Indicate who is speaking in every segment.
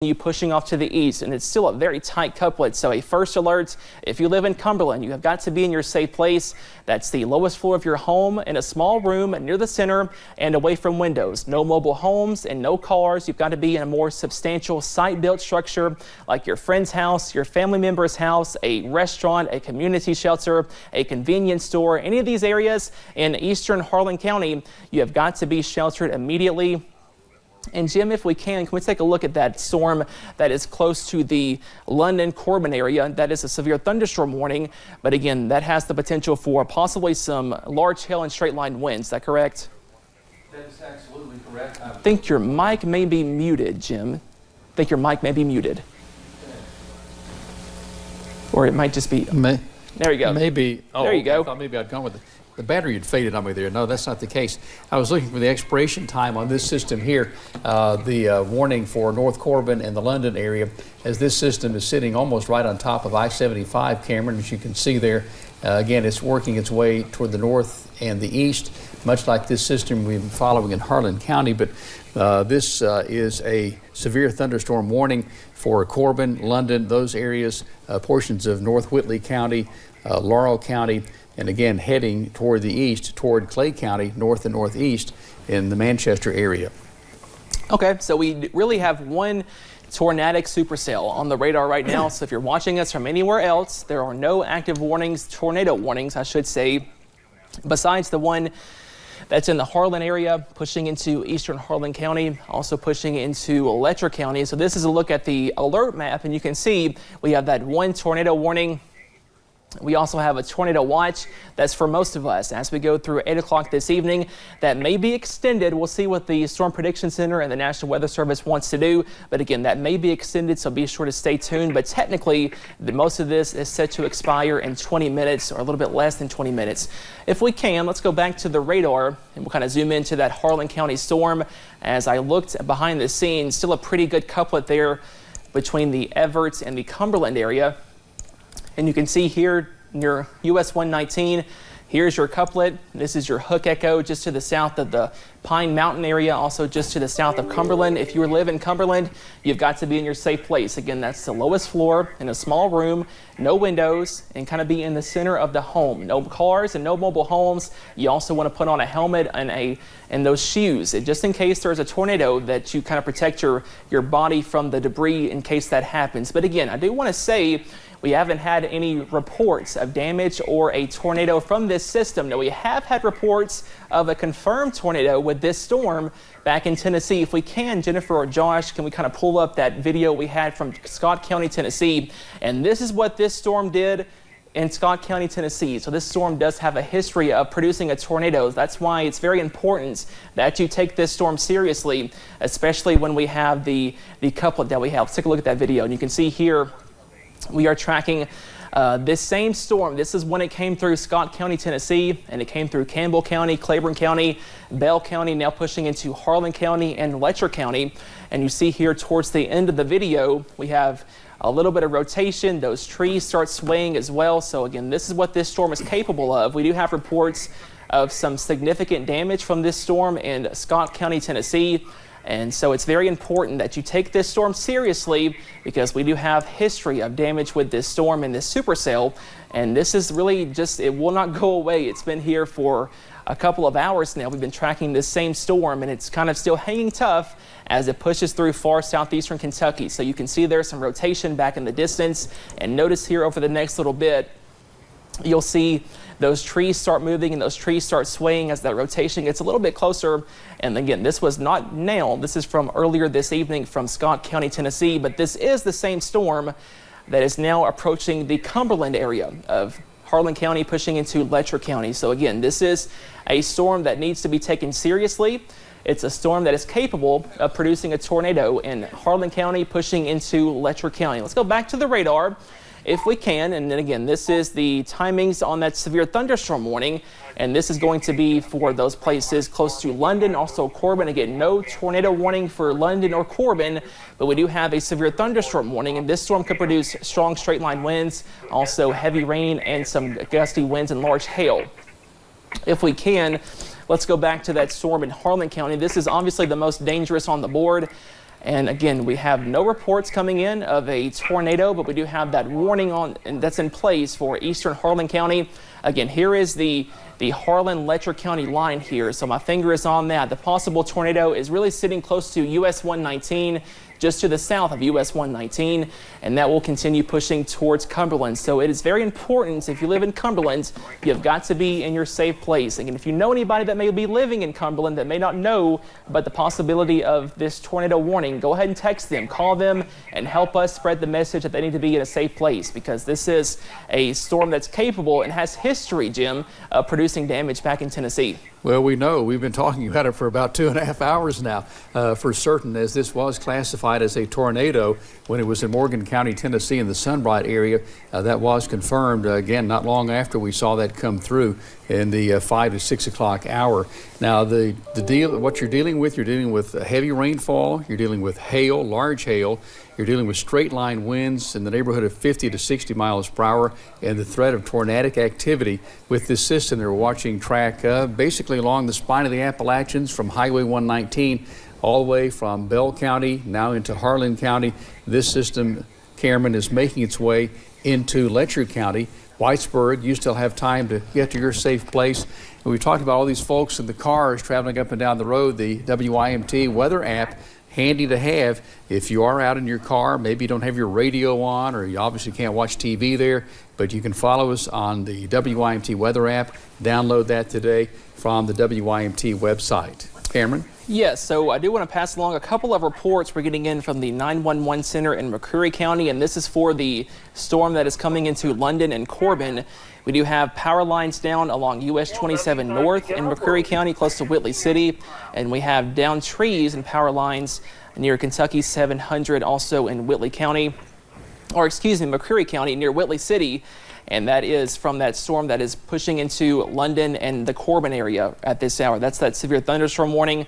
Speaker 1: you pushing off to the east, and it's still a very tight couplet. So a first alert, if you live in Cumberland, you have got to be in your safe place. That's the lowest floor of your home in a small room near the center and away from windows. No mobile homes and no cars. You've got to be in a more substantial site-built structure like your friend's house, your family member's house, a restaurant, a community shelter, a convenience store. Any of these areas in eastern Harlan County, you have got to be sheltered immediately. And Jim, if we can we take a look at that storm that is close to the London-Corbin area? That is a severe thunderstorm warning, but again, that has the potential for possibly some large hail and straight line winds. Is that correct?
Speaker 2: That is absolutely correct.
Speaker 1: I think your mic may be muted, Jim. I think your mic may be muted. Or it might just be... There you go.
Speaker 2: Maybe.
Speaker 1: Oh, there you go.
Speaker 2: I thought maybe I'd gone with the battery had faded on me there. No, that's not the case. I was looking for the expiration time on this system here, the warning for North Corbin and the London area, as this system is sitting almost right on top of I-75, Cameron, as you can see there. Again, it's working its way toward the north and the east, much like this system we've been following in Harlan County. But this is a severe thunderstorm warning for Corbin, London, those areas, portions of North Whitley County, Laurel County, and again heading toward the east, toward Clay County, north and northeast in the Manchester area.
Speaker 1: Okay, so we really have one tornadic supercell on the radar right now. So if you're watching us from anywhere else, there are no active warnings, tornado warnings, I should say, besides the one that's in the Harlan area, pushing into eastern Harlan County, also pushing into Letcher County. So this is a look at the alert map, and you can see we have that one tornado warning. We also have a tornado watch that's for most of us as we go through 8 o'clock this evening. That may be extended. We'll see what the Storm Prediction Center and the National Weather Service wants to do. But again, that may be extended, so be sure to stay tuned. But technically, most of this is set to expire in 20 minutes or a little bit less than 20 minutes. If we can, let's go back to the radar and we'll kind of zoom into that Harlan County storm. As I looked behind the scenes, still a pretty good couplet there between the Everett and the Cumberland area. And you can see here near US 119, here's your couplet. This is your Hook Echo just to the south of the Pine Mountain area, also just to the south of Cumberland. If you live in Cumberland, you've got to be in your safe place. Again, that's the lowest floor in a small room, no windows, and kind of be in the center of the home. No cars and no mobile homes. You also want to put on a helmet and those shoes, just in case there's a tornado, that you kind of protect your body from the debris in case that happens. But again, I do want to say, we haven't had any reports of damage or a tornado from this system. Now, we have had reports of a confirmed tornado with this storm back in Tennessee. If we can, Jennifer or Josh, can we kind of pull up that video we had from Scott County, Tennessee? And this is what this storm did in Scott County, Tennessee. So this storm does have a history of producing a tornado. That's why it's very important that you take this storm seriously, especially when we have the couplet that we have. Let's take a look at that video. And you can see here, we are tracking this same storm. This is when it came through Scott County, Tennessee, and it came through Campbell County, Claiborne County, Bell County, now pushing into Harlan County and Letcher County. And you see here towards the end of the video, we have a little bit of rotation. Those trees start swaying as well. So again, this is what this storm is capable of. We do have reports of some significant damage from this storm in Scott County, Tennessee. And so it's very important that you take this storm seriously, because we do have history of damage with this storm and this supercell. And this is really just, it will not go away. It's been here for a couple of hours now. We've been tracking this same storm, and it's kind of still hanging tough as it pushes through far southeastern Kentucky. So you can see there's some rotation back in the distance. And notice here over the next little bit, you'll see those trees start moving and those trees start swaying as that rotation gets a little bit closer. And again, this was not now. This is from earlier this evening from Scott County, Tennessee. But this is the same storm that is now approaching the Cumberland area of Harlan County, pushing into Letcher County. So again, this is a storm that needs to be taken seriously. It's a storm that is capable of producing a tornado in Harlan County, pushing into Letcher County. Let's go back to the radar if we can. And then again, this is the timings on that severe thunderstorm warning. And this is going to be for those places close to London, also Corbin. Again, no tornado warning for London or Corbin, but we do have a severe thunderstorm warning. And this storm could produce strong straight line winds, also heavy rain and some gusty winds and large hail. If we can, let's go back to that storm in Harlan County. This is obviously the most dangerous on the board. And again, we have no reports coming in of a tornado, but we do have that warning and that's in place for eastern Harlan County. Again, here is the Harlan-Letcher County line here. So my finger is on that. The possible tornado is really sitting close to US 119, just to the south of US 119, and that will continue pushing towards Cumberland. So it is very important, if you live in Cumberland, you've got to be in your safe place. Again, if you know anybody that may be living in Cumberland that may not know about the possibility of this tornado warning, go ahead and text them, call them, and help us spread the message that they need to be in a safe place, because this is a storm that's capable and has history, Jim, of producing damage back in Tennessee.
Speaker 2: Well, we know. We've been talking about it for about 2.5 hours now, for certain, as this was classified as a tornado when it was in Morgan County, Tennessee, in the Sunbright area. That was confirmed, again, not long after we saw that come through in the 5 to 6 o'clock hour. Now, the deal, what you're dealing with heavy rainfall, you're dealing with hail, large hail, you're dealing with straight line winds in the neighborhood of 50 to 60 miles per hour, and the threat of tornadic activity with this system they're watching track basically along the spine of the Appalachians from Highway 119 all the way from Bell County now into Harlan County. This system, Cameron, is making its way into Letcher County. Whitesburg, you still have time to get to your safe place. And we talked about all these folks in the cars traveling up and down the road. The WIMT weather app, handy to have if you are out in your car. Maybe you don't have your radio on, or you obviously can't watch TV there, but you can follow us on the WIMT weather app. Download that today from the WIMT website. Cameron?
Speaker 1: Yes, so I do want to pass along a couple of reports we're getting in from the 911 center in McCreary County, and this is for the storm that is coming into London and Corbin. We do have power lines down along US 27 North in McCreary County, close to Whitley City, and we have down trees and power lines near Kentucky 700, also in Whitley County, or excuse me, McCreary County near Whitley City. And that is from that storm that is pushing into London and the Corbin area at this hour. That's that severe thunderstorm warning.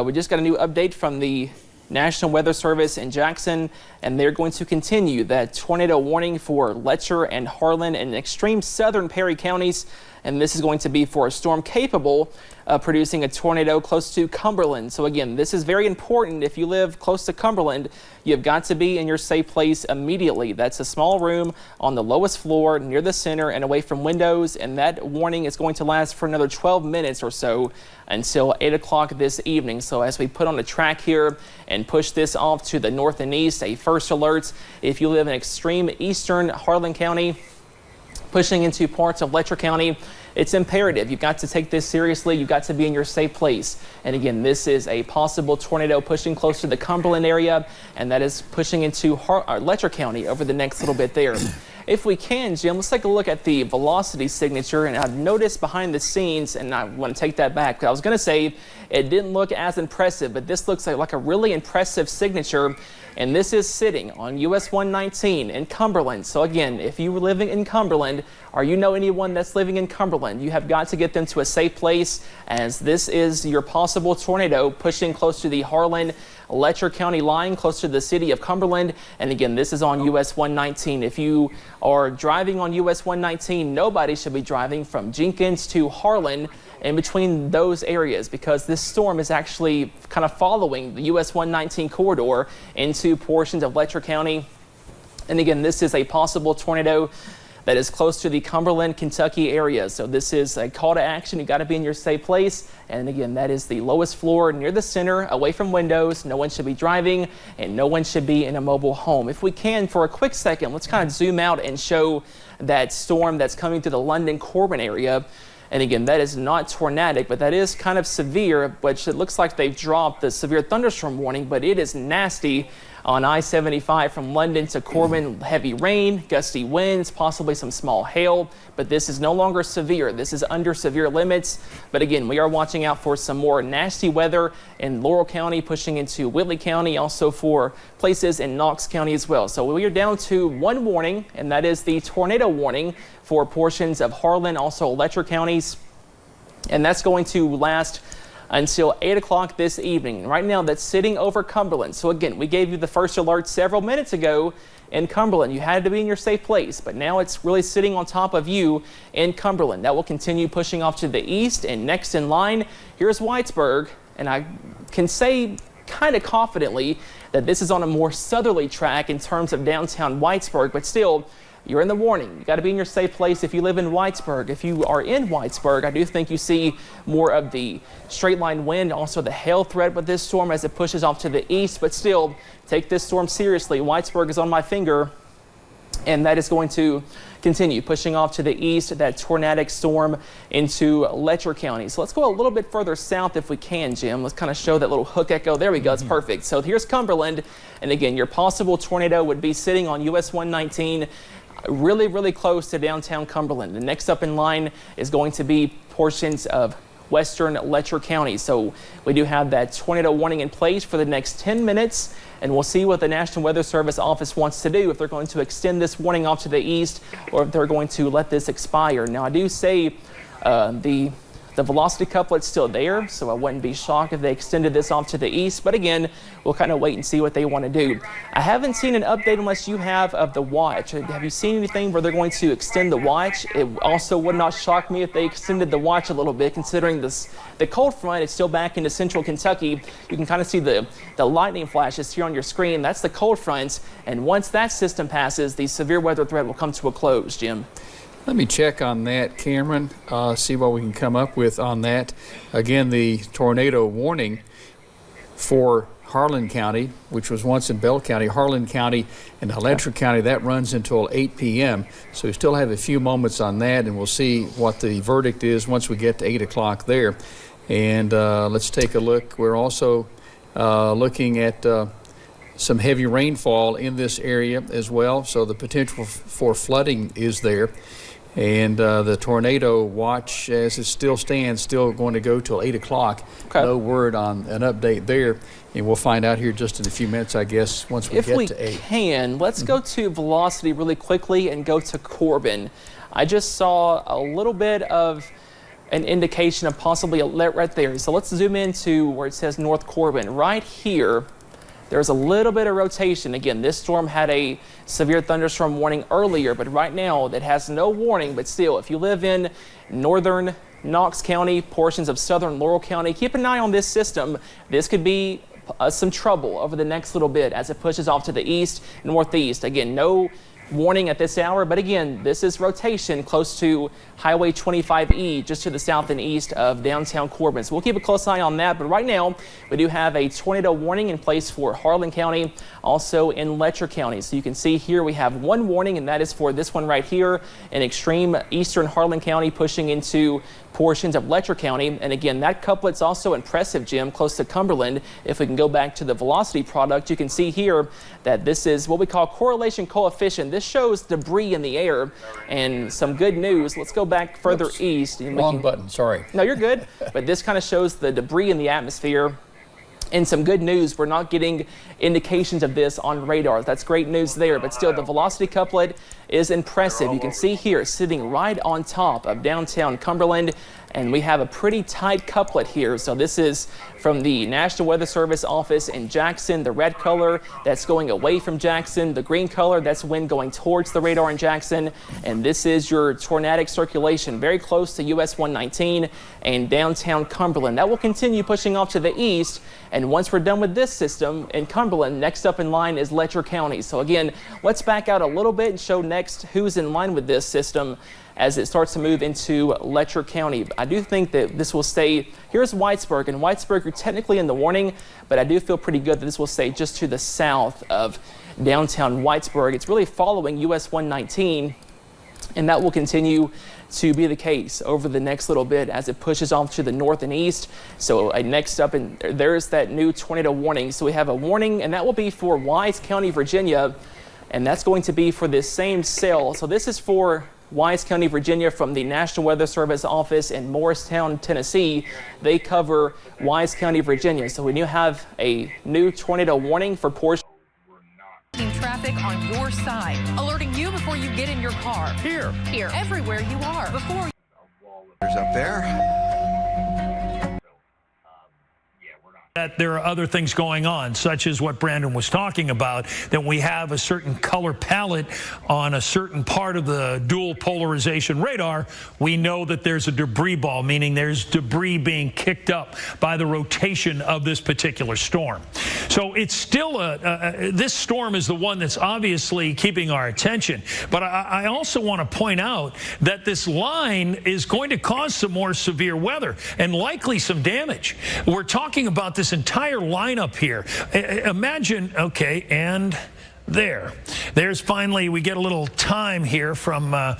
Speaker 1: We just got a new update from the National Weather Service in Jackson, and they're going to continue that tornado warning for Letcher and Harlan and extreme southern Perry counties. And this is going to be for a storm capable of producing a tornado close to Cumberland. So again, this is very important. If you live close to Cumberland, you've got to be in your safe place immediately. That's a small room on the lowest floor near the center and away from windows. And that warning is going to last for another 12 minutes or so until 8 o'clock this evening. So as we put on a track here and push this off to the north and east, a first alert if you live in extreme eastern Harlan County, pushing into parts of Letcher County, it's imperative. You've got to take this seriously. You've got to be in your safe place. And again, this is a possible tornado pushing close to the Cumberland area, and that is pushing into Letcher County over the next little bit there. If we can, Jim, let's take a look at the velocity signature. And I've noticed behind the scenes, and I want to take that back, because I was going to say it didn't look as impressive, but this looks like a really impressive signature. And this is sitting on US 119 in Cumberland. So again, if you were living in Cumberland, or you know anyone that's living in Cumberland, you have got to get them to a safe place, as this is your possible tornado pushing close to the Harlan-Letcher County line, close to the city of Cumberland. And again, this is on US 119. If you are driving on US 119, nobody should be driving from Jenkins to Harlan in between those areas, because this storm is actually kind of following the US 119 corridor into portions of Letcher County. And again, this is a possible tornado that is close to the Cumberland, Kentucky area. So this is a call to action. You got to be in your safe place. And again, that is the lowest floor near the center, away from windows. No one should be driving, and no one should be in a mobile home. If we can, for a quick second, let's kind of zoom out and show that storm that's coming through the London Corbin area. And again, that is not tornadic, but that is kind of severe, which it looks like they've dropped the severe thunderstorm warning, but it is nasty on I-75 from London to Corbin. Heavy rain, gusty winds, possibly some small hail, but this is no longer severe. This is under severe limits. But again, we are watching out for some more nasty weather in Laurel County, pushing into Whitley County, also for places in Knox County as well. So we are down to one warning, and that is the tornado warning for portions of Harlan, also Letcher counties. And that's going to last until 8 o'clock this evening. Right now, that's sitting over Cumberland. So again, we gave you the first alert several minutes ago in Cumberland. You had to be in your safe place, but now it's really sitting on top of you in Cumberland. That will continue pushing off to the east, and next in line, here's Whitesburg. And I can say kind of confidently that this is on a more southerly track in terms of downtown Whitesburg, but still, you're in the warning. You got to be in your safe place if you live in Whitesburg. If you are in Whitesburg, I do think you see more of the straight line wind, also the hail threat with this storm as it pushes off to the east, but still take this storm seriously. Whitesburg is on my finger, and that is going to continue pushing off to the east, that tornadic storm into Letcher County. So let's go a little bit further south if we can, Jim. Let's kind of show that little hook echo. There we go. It's perfect. So here's Cumberland. And again, your possible tornado would be sitting on US 119, really, really close to downtown Cumberland. The next up in line is going to be portions of western Letcher County. So we do have that tornado warning in place for the next 10 minutes. And we'll see what the National Weather Service office wants to do, if they're going to extend this warning off to the east or if they're going to let this expire. Now, I do say the velocity couplet's still there, so I wouldn't be shocked if they extended this off to the east. But again, we'll kind of wait and see what they want to do. I haven't seen an update unless you have of the watch. Have you seen anything where they're going to extend the watch? It also would not shock me if they extended the watch a little bit, considering the cold front is still back into central Kentucky. You can kind of see the lightning flashes here on your screen. That's the cold front, and once that system passes, the severe weather threat will come to a close, Jim.
Speaker 2: Let me check on that, Cameron, see what we can come up with on that. Again, the tornado warning for Harlan County, which was once in Bell County, Harlan County and Letcher County, that runs until 8 p.m. So we still have a few moments on that, and we'll see what the verdict is once we get to 8 o'clock there. And let's take a look. We're also looking at some heavy rainfall in this area as well, so the potential for flooding is there. And the tornado watch, as it still stands, still going to go till 8 o'clock.
Speaker 1: Okay.
Speaker 2: No word on an update there, and we'll find out here just in a few minutes, I guess, once we get to 8.
Speaker 1: If we can, let's go to velocity really quickly and go to Corbin. I just saw a little bit of an indication of possibly a let right there. So let's zoom into where it says North Corbin. Right here, there's a little bit of rotation. Again, this storm had a severe thunderstorm warning earlier, but right now it has no warning. But still, if you live in northern Knox County, portions of southern Laurel County, keep an eye on this system. This could be some trouble over the next little bit as it pushes off to the east, northeast. Again, no warning at this hour, but again, this is rotation close to Highway 25E, just to the south and east of downtown Corbin. So we'll keep a close eye on that. But right now, we do have a tornado warning in place for Harlan County, also in Letcher County. So you can see here we have one warning, and that is for this one right here in extreme eastern Harlan County, pushing into portions of Letcher County. And again, that couplet's also impressive, Jim, close to Cumberland. If we can go back to the velocity product, you can see here that this is what we call correlation coefficient. This shows debris in the air, and some good news. Let's go back further east.
Speaker 2: Wrong button, sorry.
Speaker 1: No, you're good. But this kind of shows the debris in the atmosphere. And some good news, we're not getting indications of this on radar. That's great news there, but still the velocity couplet is impressive. You can see here sitting right on top of downtown Cumberland, and we have a pretty tight couplet here. So this is from the National Weather Service office in Jackson. The red color, that's going away from Jackson. The green color, that's wind going towards the radar in Jackson. And this is your tornadic circulation, very close to US 119 and downtown Cumberland. That will continue pushing off to the east. And once we're done with this system in Cumberland, next up in line is Letcher County. So again, let's back out a little bit and show next who's in line with this system as it starts to move into Letcher County. I do think that this will stay. Here's Whitesburg, and Whitesburg, you're technically in the warning, but I do feel pretty good that this will stay just to the south of downtown Whitesburg. It's really following US 119, and that will continue to be the case over the next little bit as it pushes off to the north and east. So next up, and there's that new tornado warning. So we have a warning, and that will be for Wise County, Virginia, and that's going to be for this same cell. So this is for Wise County, Virginia, from the National Weather Service office in Morristown, Tennessee. They cover Wise County, Virginia. So we now have a new tornado warning for portions.
Speaker 3: Traffic on your side, alerting you before you get in your car. Here, everywhere you are. Before
Speaker 4: there's up there. that there are other things going on, such as what Brandon was talking about, that we have a certain color palette on a certain part of the dual polarization radar. We know that there's a debris ball, meaning there's debris being kicked up by the rotation of this particular storm. So it's still this storm is the one that's obviously keeping our attention. But I also want to point out that this line is going to cause some more severe weather and likely some damage. We're talking about this entire lineup here. Imagine, okay, and there's finally, we get a little time here from a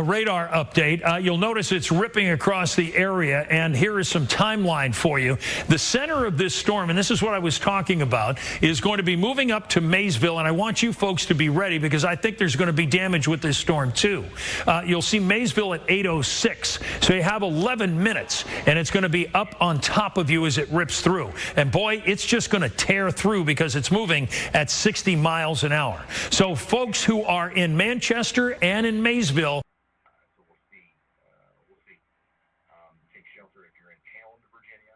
Speaker 4: radar update. You'll notice it's ripping across the area, and here is some timeline for you. The center of this storm, and this is what I was talking about, is going to be moving up to Maysville, and I want you folks to be ready because I think there's going to be damage with this storm too. You'll see Maysville at 8:06, so you have 11 minutes, and it's going to be up on top of you as it rips through. And boy, it's just going to tear through because it's moving at 60 miles an hour. So folks who are in Manchester and in Maysville,
Speaker 5: take shelter if you're in Hammond, Virginia,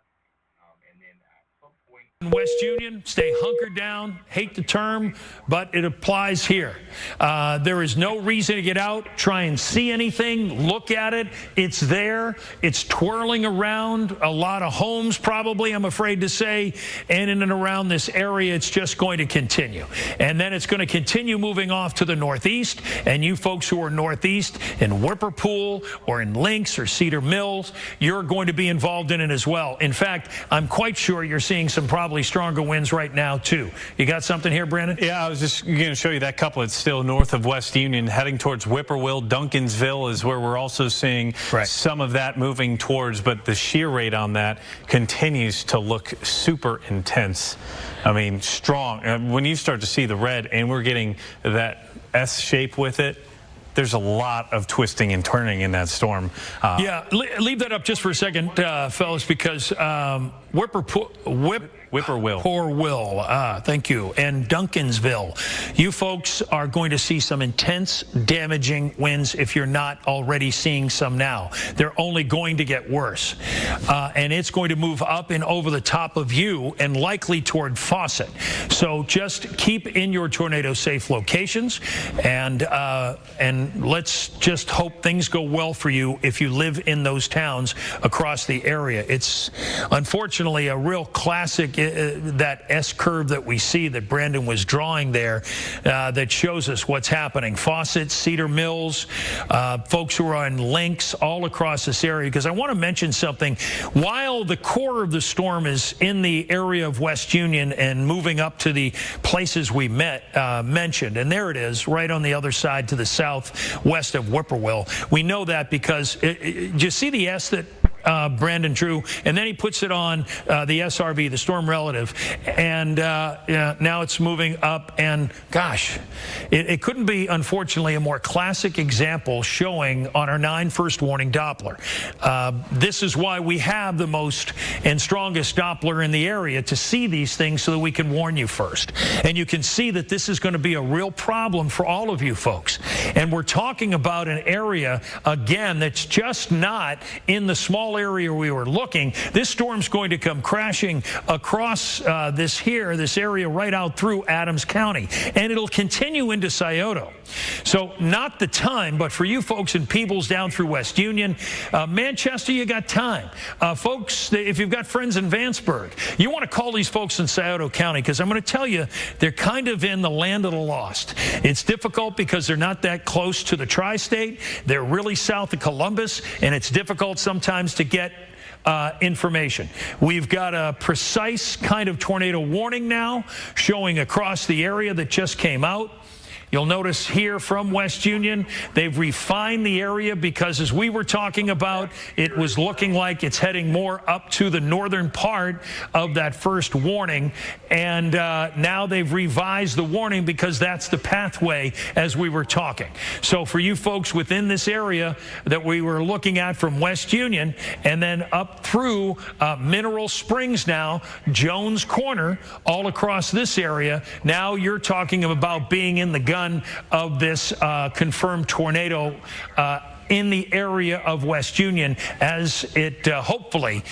Speaker 5: and then at some point
Speaker 4: in West Union, stay hunkered down. Hate the term, but it applies here. There is no reason to get out, try and see anything, look at it. It's there. It's twirling around a lot of homes probably, I'm afraid to say, and in and around this area, it's just going to continue. And then it's going to continue moving off to the northeast, and you folks who are northeast in Whipperpool or in Lynx or Cedar Mills, you're going to be involved in it as well. In fact, I'm quite sure you're seeing some probably stronger winds right now too. You got something here, Brandon?
Speaker 6: Yeah, I was just going to show you that couple. It's still north of West Union, heading towards Whippoorwill. Duncansville is where we're also seeing some of that moving towards, but the shear rate on that continues to look super intense. I mean, strong. When you start to see the red and we're getting that S shape with it, there's a lot of twisting and turning in that storm.
Speaker 4: Yeah, leave that up just for a second, fellas, because Whippoorwill, thank you, and Duncansville. You folks are going to see some intense, damaging winds if you're not already seeing some now. They're only going to get worse. And it's going to move up and over the top of you and likely toward Fawcett. So just keep in your tornado-safe locations, and let's just hope things go well for you if you live in those towns across the area. It's unfortunately a real classic, that S curve that we see that Brandon was drawing there, that shows us what's happening. Fawcett, Cedar Mills, folks who are on Lynx, all across this area, because I want to mention something. While the core of the storm is in the area of West Union and moving up to the places we mentioned, and there it is, right on the other side to the southwest of Whippoorwill. We know that because, do you see the S that Brandon drew, and then he puts it on the SRV, the storm relative, and now it's moving up, and gosh, it couldn't be, unfortunately, a more classic example showing on our 9 first warning Doppler. This is why we have the most and strongest Doppler in the area, to see these things so that we can warn you first. And you can see that this is going to be a real problem for all of you folks. And we're talking about an area, again, that's just not in the small area we were looking. This storm's going to come crashing across this area right out through Adams County, and it'll continue into Scioto. So not the time, but for you folks in Peebles down through West Union, Manchester, you got time. Folks, if you've got friends in Vanceburg, you want to call these folks in Scioto County, because I'm going to tell you, they're kind of in the land of the lost. It's difficult because they're not that close to the tri-state. They're really south of Columbus, and it's difficult sometimes to get information. We've got a precise kind of tornado warning now showing across the area that just came out. You'll notice here from West Union, they've refined the area because, as we were talking about, it was looking like it's heading more up to the northern part of that first warning. And now they've revised the warning because that's the pathway as we were talking. So for you folks within this area that we were looking at from West Union and then up through Mineral Springs now, Jones Corner, all across this area, now you're talking about being in the gun of this confirmed tornado in the area of West Union as it hopefully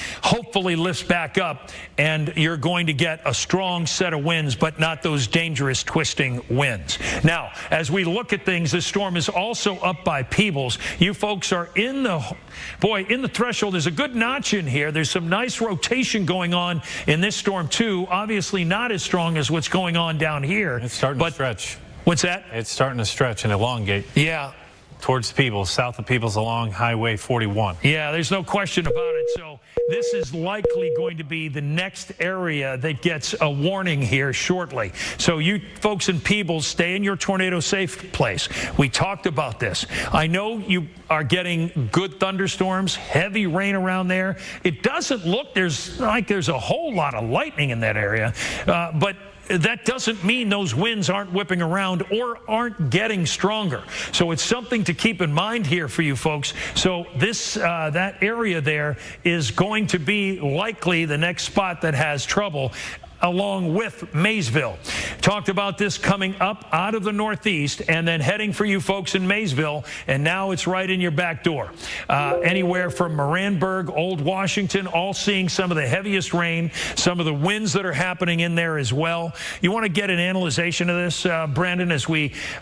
Speaker 4: lifts back up, and you're going to get a strong set of winds, but not those dangerous twisting winds. Now, as we look at things, this storm is also up by Peebles. You folks are in the threshold. There's a good notch in here. There's some nice rotation going on in this storm too. Obviously not as strong as what's going on down here.
Speaker 6: It's starting to stretch.
Speaker 4: What's that?
Speaker 6: It's starting to stretch and elongate.
Speaker 4: Yeah.
Speaker 6: Towards Peebles, south of Peebles along Highway 41.
Speaker 4: Yeah, there's no question about it. So this is likely going to be the next area that gets a warning here shortly. So you folks in Peebles, stay in your tornado safe place. We talked about this. I know you are getting good thunderstorms, heavy rain around there. It doesn't look there's a whole lot of lightning in that area, but that doesn't mean those winds aren't whipping around or aren't getting stronger. So it's something to keep in mind here for you folks. So this that area there is going to be likely the next spot that has trouble, along with Maysville. Talked about this coming up out of the northeast and then heading for you folks in Maysville, and now it's right in your back door. Anywhere from Moranburg, Old Washington, all seeing some of the heaviest rain, some of the winds that are happening in there as well. You want to get an analyzation of this, Brandon, as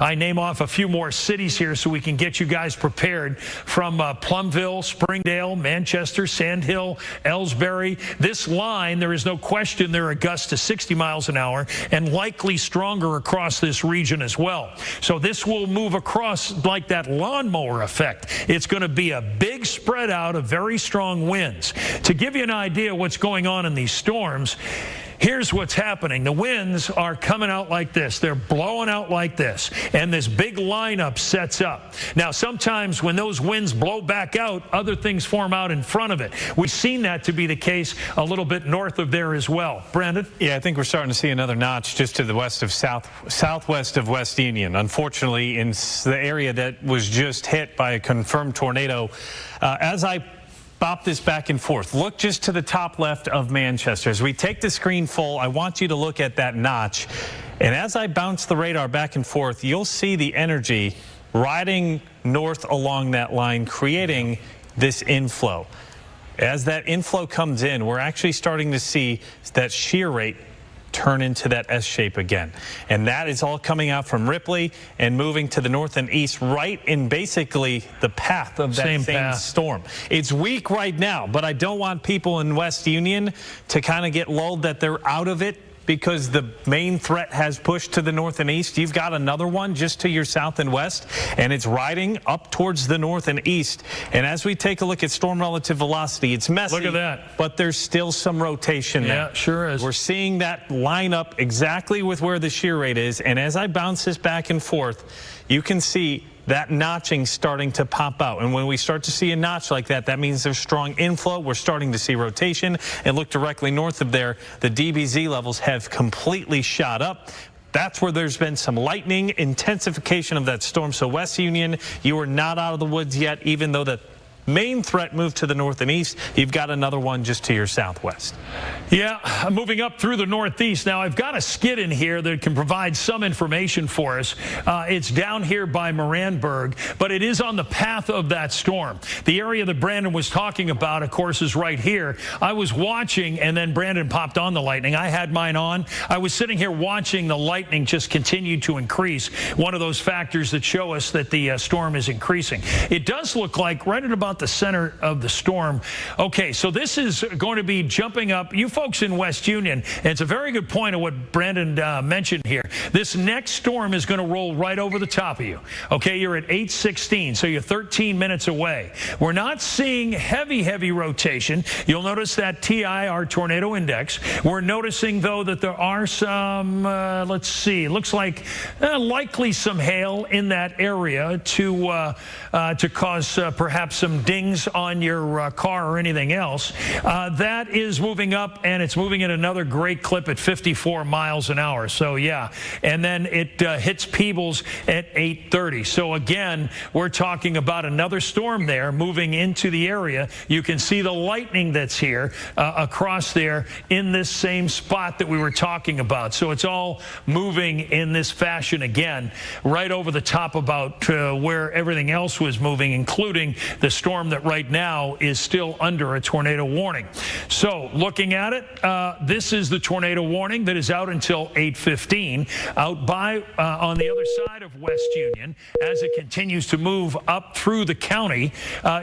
Speaker 4: I name off a few more cities here so we can get you guys prepared, from Plumville, Springdale, Manchester, Sandhill, Ellsbury. This line, there is no question there are gusts to 60 miles an hour and likely stronger across this region as well. So this will move across like that lawnmower effect. It's going to be a big spread out of very strong winds. To give you an idea of what's going on in these storms, here's what's happening. The winds are coming out like this. They're blowing out like this. And this big lineup sets up. Now, sometimes when those winds blow back out, other things form out in front of it. We've seen that to be the case a little bit north of there as well. Brandon?
Speaker 6: Yeah, I think we're starting to see another notch just to the west of southwest of West Union. Unfortunately, in the area that was just hit by a confirmed tornado, as I bop this back and forth, look just to the top left of Manchester. As we take the screen full, I want you to look at that notch. And as I bounce the radar back and forth, you'll see the energy riding north along that line, creating this inflow. As that inflow comes in, we're actually starting to see that shear rate turn into that S shape again. And that is all coming out from Ripley and moving to the north and east, right in basically the path of that same storm. It's weak right now, but I don't want people in West Union to kind of get lulled that they're out of it, because the main threat has pushed to the north and east. You've got another one just to your south and west, and it's riding up towards the north and east. And as we take a look at storm relative velocity, it's messy.
Speaker 4: Look at that.
Speaker 6: But there's still some rotation there.
Speaker 4: Yeah, sure is.
Speaker 6: We're seeing that line up exactly with where the shear rate is. And as I bounce this back and forth, you can see that notching starting to pop out. And when we start to see a notch like that, that means there's strong inflow. We're starting to see rotation. And look directly north of there, the DBZ levels have completely shot up. That's where there's been some lightning, intensification of that storm. So West Union, you are not out of the woods yet, even though the main threat moved to the north and east. You've got another one just to your southwest.
Speaker 4: Yeah, moving up through the northeast. Now, I've got a skid in here that can provide some information for us. It's down here by Moranburg, but it is on the path of that storm. The area that Brandon was talking about, of course, is right here. I was watching, and then Brandon popped on the lightning. I had mine on. I was sitting here watching the lightning just continue to increase. One of those factors that show us that the storm is increasing. It does look like right at about the center of the storm. Okay, so this is going to be jumping up. You folks in West Union, and it's a very good point of what Brandon mentioned here. This next storm is going to roll right over the top of you. Okay, you're at 8:16, so you're 13 minutes away. We're not seeing heavy rotation. You'll notice that TI, our tornado index. We're noticing, though, that there are some, let's see, looks like likely some hail in that area to cause perhaps some dings on your car or anything else. That is moving up, and it's moving at another great clip at 54 miles an hour. So, yeah. And then it hits Peebles at 8:30. So, again, we're talking about another storm there moving into the area. You can see the lightning that's here across there in this same spot that we were talking about. So it's all moving in this fashion again, right over the top about where everything else was moving, including the storm that right now is still under a tornado warning. So looking at it, this is the tornado warning that is out until 8:15 out by on the other side of West Union. As it continues to move up through the county,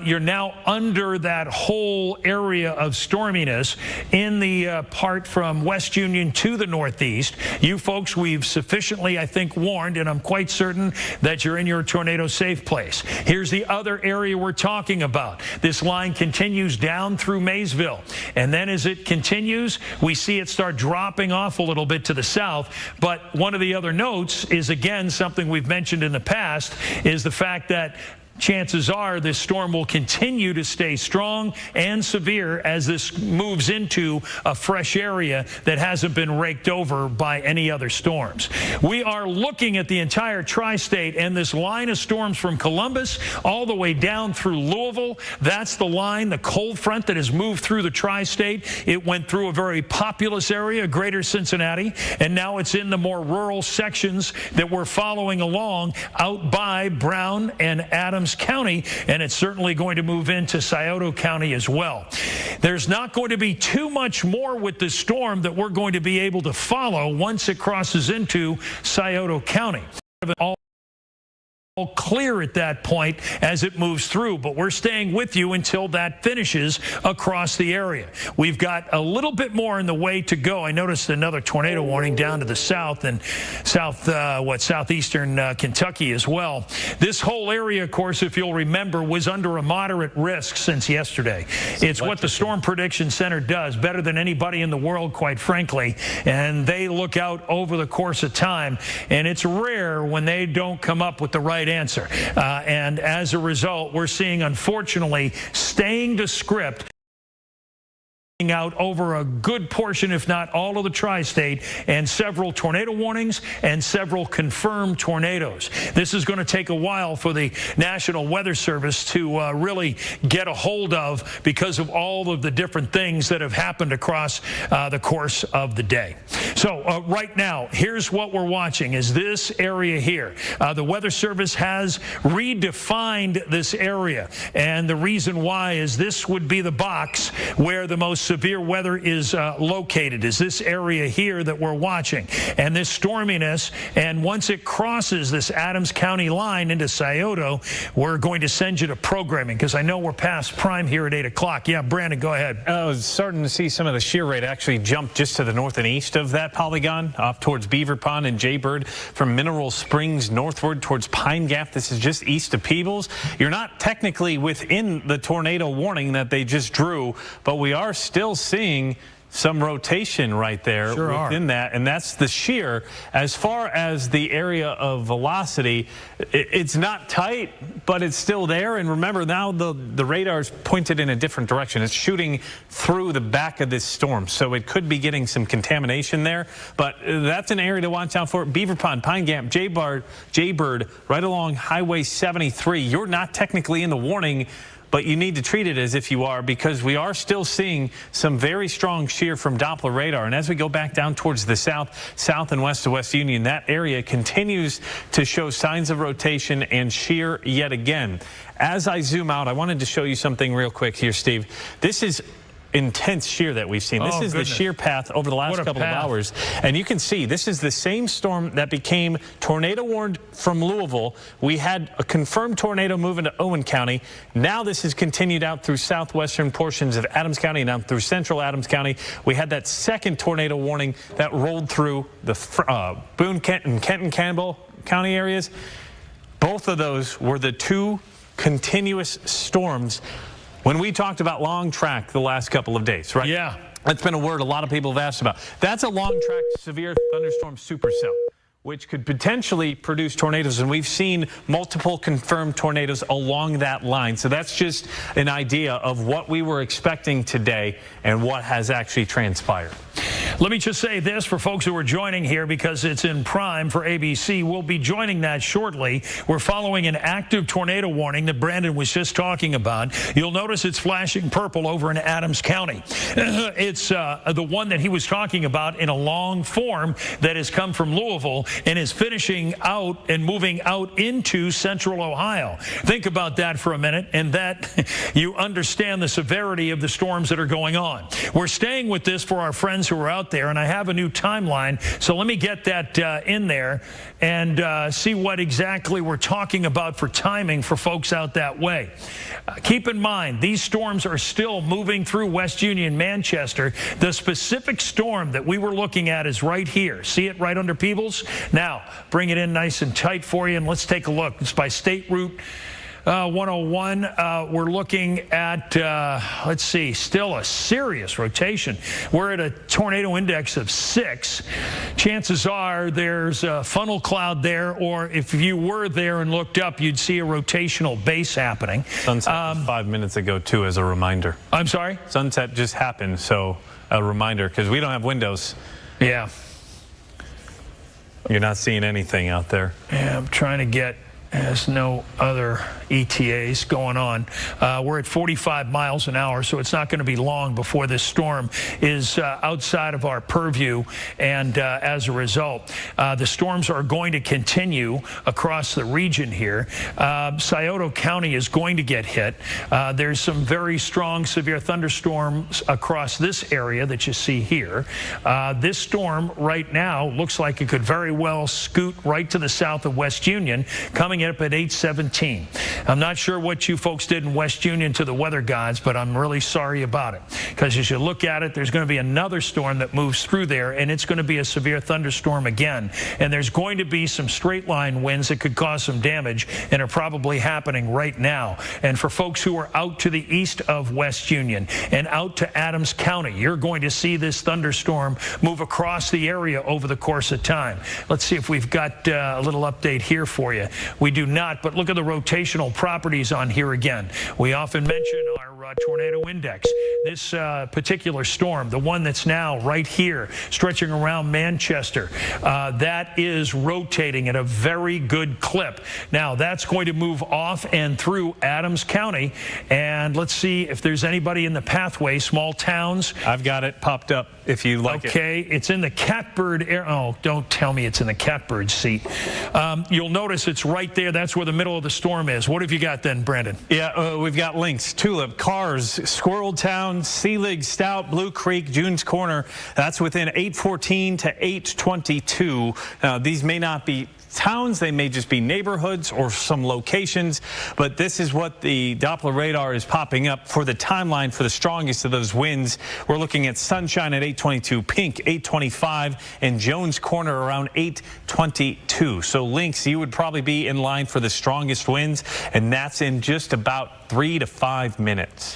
Speaker 4: you're now under that whole area of storminess in the part from West Union to the northeast. You folks, we've sufficiently, I think, warned, and I'm quite certain that you're in your tornado safe place. Here's the other area we're talking about. This line continues down through Maysville, and then as it continues, we see it start dropping off a little bit to the south. But one of the other notes is, again, something we've mentioned in the past, is the fact that chances are this storm will continue to stay strong and severe as this moves into a fresh area that hasn't been raked over by any other storms. We are looking at the entire tri-state and this line of storms from Columbus all the way down through Louisville. That's the line, the cold front that has moved through the tri-state. It went through a very populous area, greater Cincinnati, and now it's in the more rural sections that we're following along out by Brown and Adams County, and it's certainly going to move into Scioto County as well. There's not going to be too much more with the storm that we're going to be able to follow once it crosses into Scioto County. All clear at that point as it moves through, but we're staying with you until that finishes across the area. We've got a little bit more in the way to go. I noticed another tornado warning down to the south and southeastern Kentucky as well. This whole area, of course, if you'll remember, was under a moderate risk since yesterday. It's what the Storm Prediction Center does better than anybody in the world, quite frankly, and they look out over the course of time, and it's rare when they don't come up with the right answer. And as a result, we're seeing, unfortunately, staying to script out over a good portion, if not all, of the tri-state, and several tornado warnings and several confirmed tornadoes. This is going to take a while for the National Weather Service to really get a hold of because of all of the different things that have happened across the course of the day. So right now, here's what we're watching is this area here. The Weather Service has redefined this area, and the reason why is this would be the box where the most severe weather is located, is this area here that we're watching. And this storminess, and once it crosses this Adams County line into Scioto, we're going to send you to programming because I know we're past prime here at 8 o'clock. Yeah, Brandon, go ahead.
Speaker 6: I was starting to see some of the shear rate actually jump just to the north and east of that polygon, off towards Beaver Pond and Jaybird, from Mineral Springs northward towards Pine Gap. This is just east of Peebles. You're not technically within the tornado warning that they just drew, but we are still seeing some rotation right there within that, and that's the shear. As far as the area of velocity, it's not tight, but it's still there. And remember, now the radar's pointed in a different direction. It's shooting through the back of this storm, so it could be getting some contamination there. But that's an area to watch out for. Beaver Pond, Pine Gap, Jaybird, right along Highway 73. You're not technically in the warning, but you need to treat it as if you are, because we are still seeing some very strong shear from Doppler radar. And as we go back down towards the south and west of West Union, that area continues to show signs of rotation and shear yet again. As I zoom out, I wanted to show you something real quick here, Steve. This is intense shear that we've seen. This is the shear path over the last couple of hours. And you can see this is the same storm that became tornado warned from Louisville. We had a confirmed tornado move into Owen County. Now this has continued out through southwestern portions of Adams County and out through central Adams County. We had that second tornado warning that rolled through the Boone, Kent, and Kenton-Campbell County areas. Both of those were the two continuous storms when we talked about long track the last couple of days, right?
Speaker 4: Yeah.
Speaker 6: That's been a word a lot of people have asked about. That's a long track severe thunderstorm supercell. which could potentially produce tornadoes. And we've seen multiple confirmed tornadoes along that line. So that's just an idea of what we were expecting today and what has actually transpired.
Speaker 4: Let me just say this for folks who are joining here because it's in prime for ABC. We'll be joining that shortly. We're following an active tornado warning that Brandon was just talking about. You'll notice it's flashing purple over in Adams County. It's the one that he was talking about in a long form that has come from Louisville and is finishing out and moving out into central Ohio. Think about that for a minute, and that you understand the severity of the storms that are going on. We're staying with this for our friends who are out there, and I have a new timeline, so let me get that in there and see what exactly we're talking about for timing for folks out that way. Keep in mind, these storms are still moving through West Union, Manchester. The specific storm that we were looking at is right here. See it right under Peebles? Now, bring it in nice and tight for you, and let's take a look. It's by State Route 101. We're looking at, let's see, still a serious rotation. We're at a tornado index of 6. Chances are there's a funnel cloud there, or if you were there and looked up, you'd see a rotational base happening.
Speaker 6: Sunset 5 minutes ago, too, as a reminder.
Speaker 4: I'm sorry?
Speaker 6: Sunset just happened, so a reminder, because we don't have windows.
Speaker 4: Yeah.
Speaker 6: You're not seeing anything out there.
Speaker 4: Yeah, I'm trying to get... There's no other ETAs going on. We're at 45 miles an hour, so it's not going to be long before this storm is outside of our purview. And as a result, the storms are going to continue across the region here. Scioto County is going to get hit. There's some very strong, severe thunderstorms across this area that you see here. This storm right now looks like it could very well scoot right to the south of West Union, coming up at 8:17. I'm not sure what you folks did in West Union to the weather gods, but I'm really sorry about it. Because as you look at it, there's going to be another storm that moves through there, and it's going to be a severe thunderstorm again. And there's going to be some straight line winds that could cause some damage and are probably happening right now. And for folks who are out to the east of West Union and out to Adams County, you're going to see this thunderstorm move across the area over the course of time. Let's see if we've got a little update here for you. We do not, but look at the rotational properties on here again. We often mention our tornado index. This particular storm, the one that's now right here, stretching around Manchester, that is rotating at a very good clip. Now, that's going to move off and through Adams County, and let's see if there's anybody in the pathway, small towns.
Speaker 6: I've got it popped up if you like it.
Speaker 4: Okay, it's in the catbird area. Oh, don't tell me it's in the catbird seat. You'll notice it's right there. That's where the middle of the storm is. What have you got then, Brandon?
Speaker 6: Yeah, we've got links. Tulip, Cars, Squirrel Town, Seelig, Stout, Blue Creek, June's Corner. That's within 8:14 to 8:22. These may not be towns, they may just be neighborhoods or some locations, but this is what the Doppler radar is popping up for the timeline for the strongest of those winds. We're looking at Sunshine at 8:22, Pink 8:25, and Jones Corner around 8:22. So links, you would probably be in line for the strongest winds, and that's in just about 3 to 5 minutes.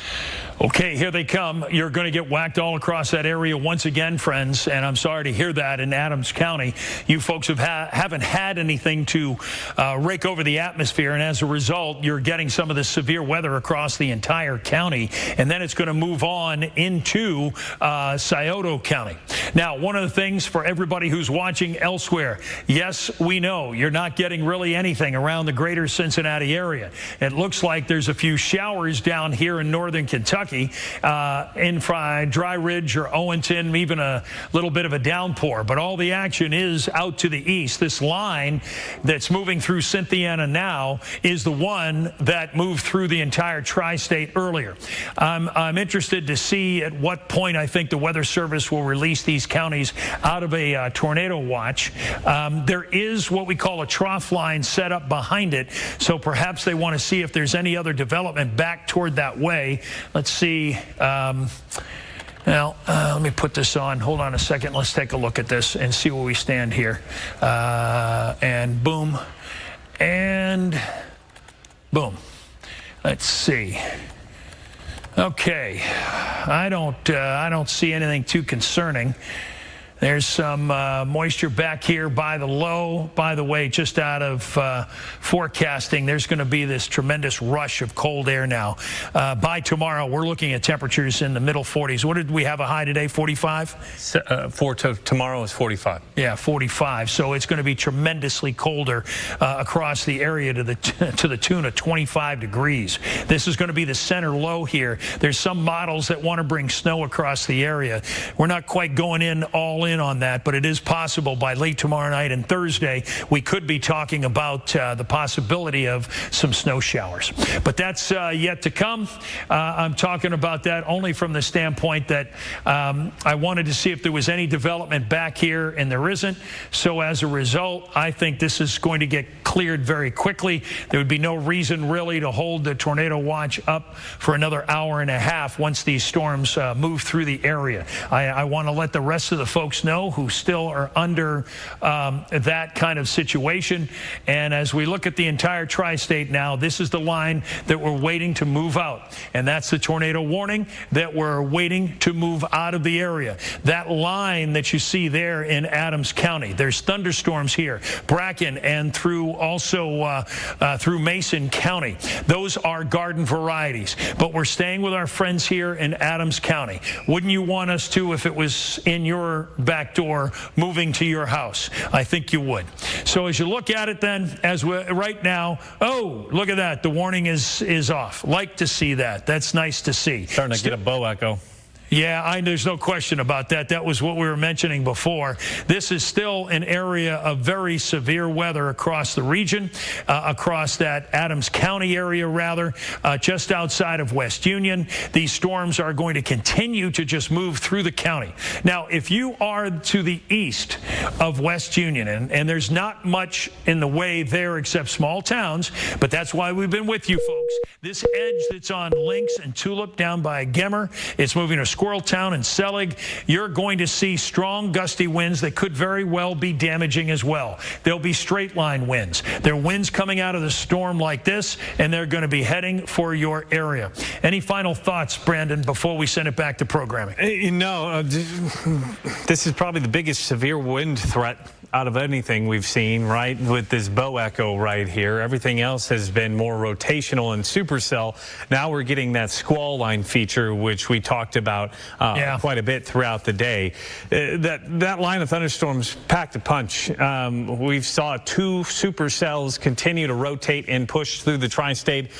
Speaker 4: Okay, here they come. You're going to get whacked all across that area once again, friends, and I'm sorry to hear that in Adams County. You folks haven't had anything to rake over the atmosphere, and as a result, you're getting some of the severe weather across the entire county, and then it's going to move on into Scioto County. Now, one of the things for everybody who's watching elsewhere, yes, we know you're not getting really anything around the greater Cincinnati area. It looks like there's a few showers down here in northern Kentucky, in Dry Ridge or Owenton, even a little bit of a downpour. But all the action is out to the east. This line that's moving through Cynthiana now is the one that moved through the entire tri-state earlier. I'm interested to see at what point I think the Weather Service will release these counties out of a tornado watch. There is what we call a trough line set up behind it, so perhaps they want to see if there's any other development back toward that way. Let's see. Let me put this on. Hold on a second. Let's take a look at this and see where we stand here. And boom. And boom. Let's see. Okay. I don't see anything too concerning. There's some moisture back here by the low. By the way, just out of forecasting, there's going to be this tremendous rush of cold air now. By tomorrow, we're looking at temperatures in the middle 40s. What did we have a high today, 45?
Speaker 6: Tomorrow is 45.
Speaker 4: Yeah, 45. So it's going to be tremendously colder across the area to the tune of 25 degrees. This is going to be the center low here. There's some models that want to bring snow across the area. We're not quite going all in on that, but it is possible by late tomorrow night and Thursday we could be talking about the possibility of some snow showers. But that's yet to come. I'm talking about that only from the standpoint that I wanted to see if there was any development back here, and there isn't. So as a result, I think this is going to get cleared very quickly. There would be no reason really to hold the tornado watch up for another hour and a half once these storms move through the area. I want to let the rest of the folks know who still are under that kind of situation. And as we look at the entire tri-state now, this is the line that we're waiting to move out. And that's the tornado warning that we're waiting to move out of the area. That line that you see there in Adams County, there's thunderstorms here, Bracken, and through also through Mason County. Those are garden varieties. But we're staying with our friends here in Adams County. Wouldn't you want us to, if it was in your back door, moving to your house? I think you would. So as you look at it then, as we're right now, oh, look at that. The warning is off. Like to see that. That's nice to see.
Speaker 6: Starting to get a bow echo.
Speaker 4: Yeah, there's no question about that. That was what we were mentioning before. This is still an area of very severe weather across the region, across that Adams County area, rather, just outside of West Union. These storms are going to continue to just move through the county. Now, if you are to the east of West Union, and there's not much in the way there except small towns, but that's why we've been with you folks. This edge that's on Lynx and Tulip down by Gemmer, it's moving to Squirreltown and Selig. You're going to see strong gusty winds that could very well be damaging as well. There'll be straight line winds. There are winds coming out of the storm like this, and they're going to be heading for your area. Any final thoughts, Brandon, before we send it back to programming?
Speaker 6: This is probably the biggest severe wind threat out of anything we've seen, right, with this bow echo right here. Everything else has been more rotational and supercell. Now we're getting that squall line feature, which we talked about quite a bit throughout the day. That line of thunderstorms packed a punch. We saw 2 supercells continue to rotate and push through the tri-state.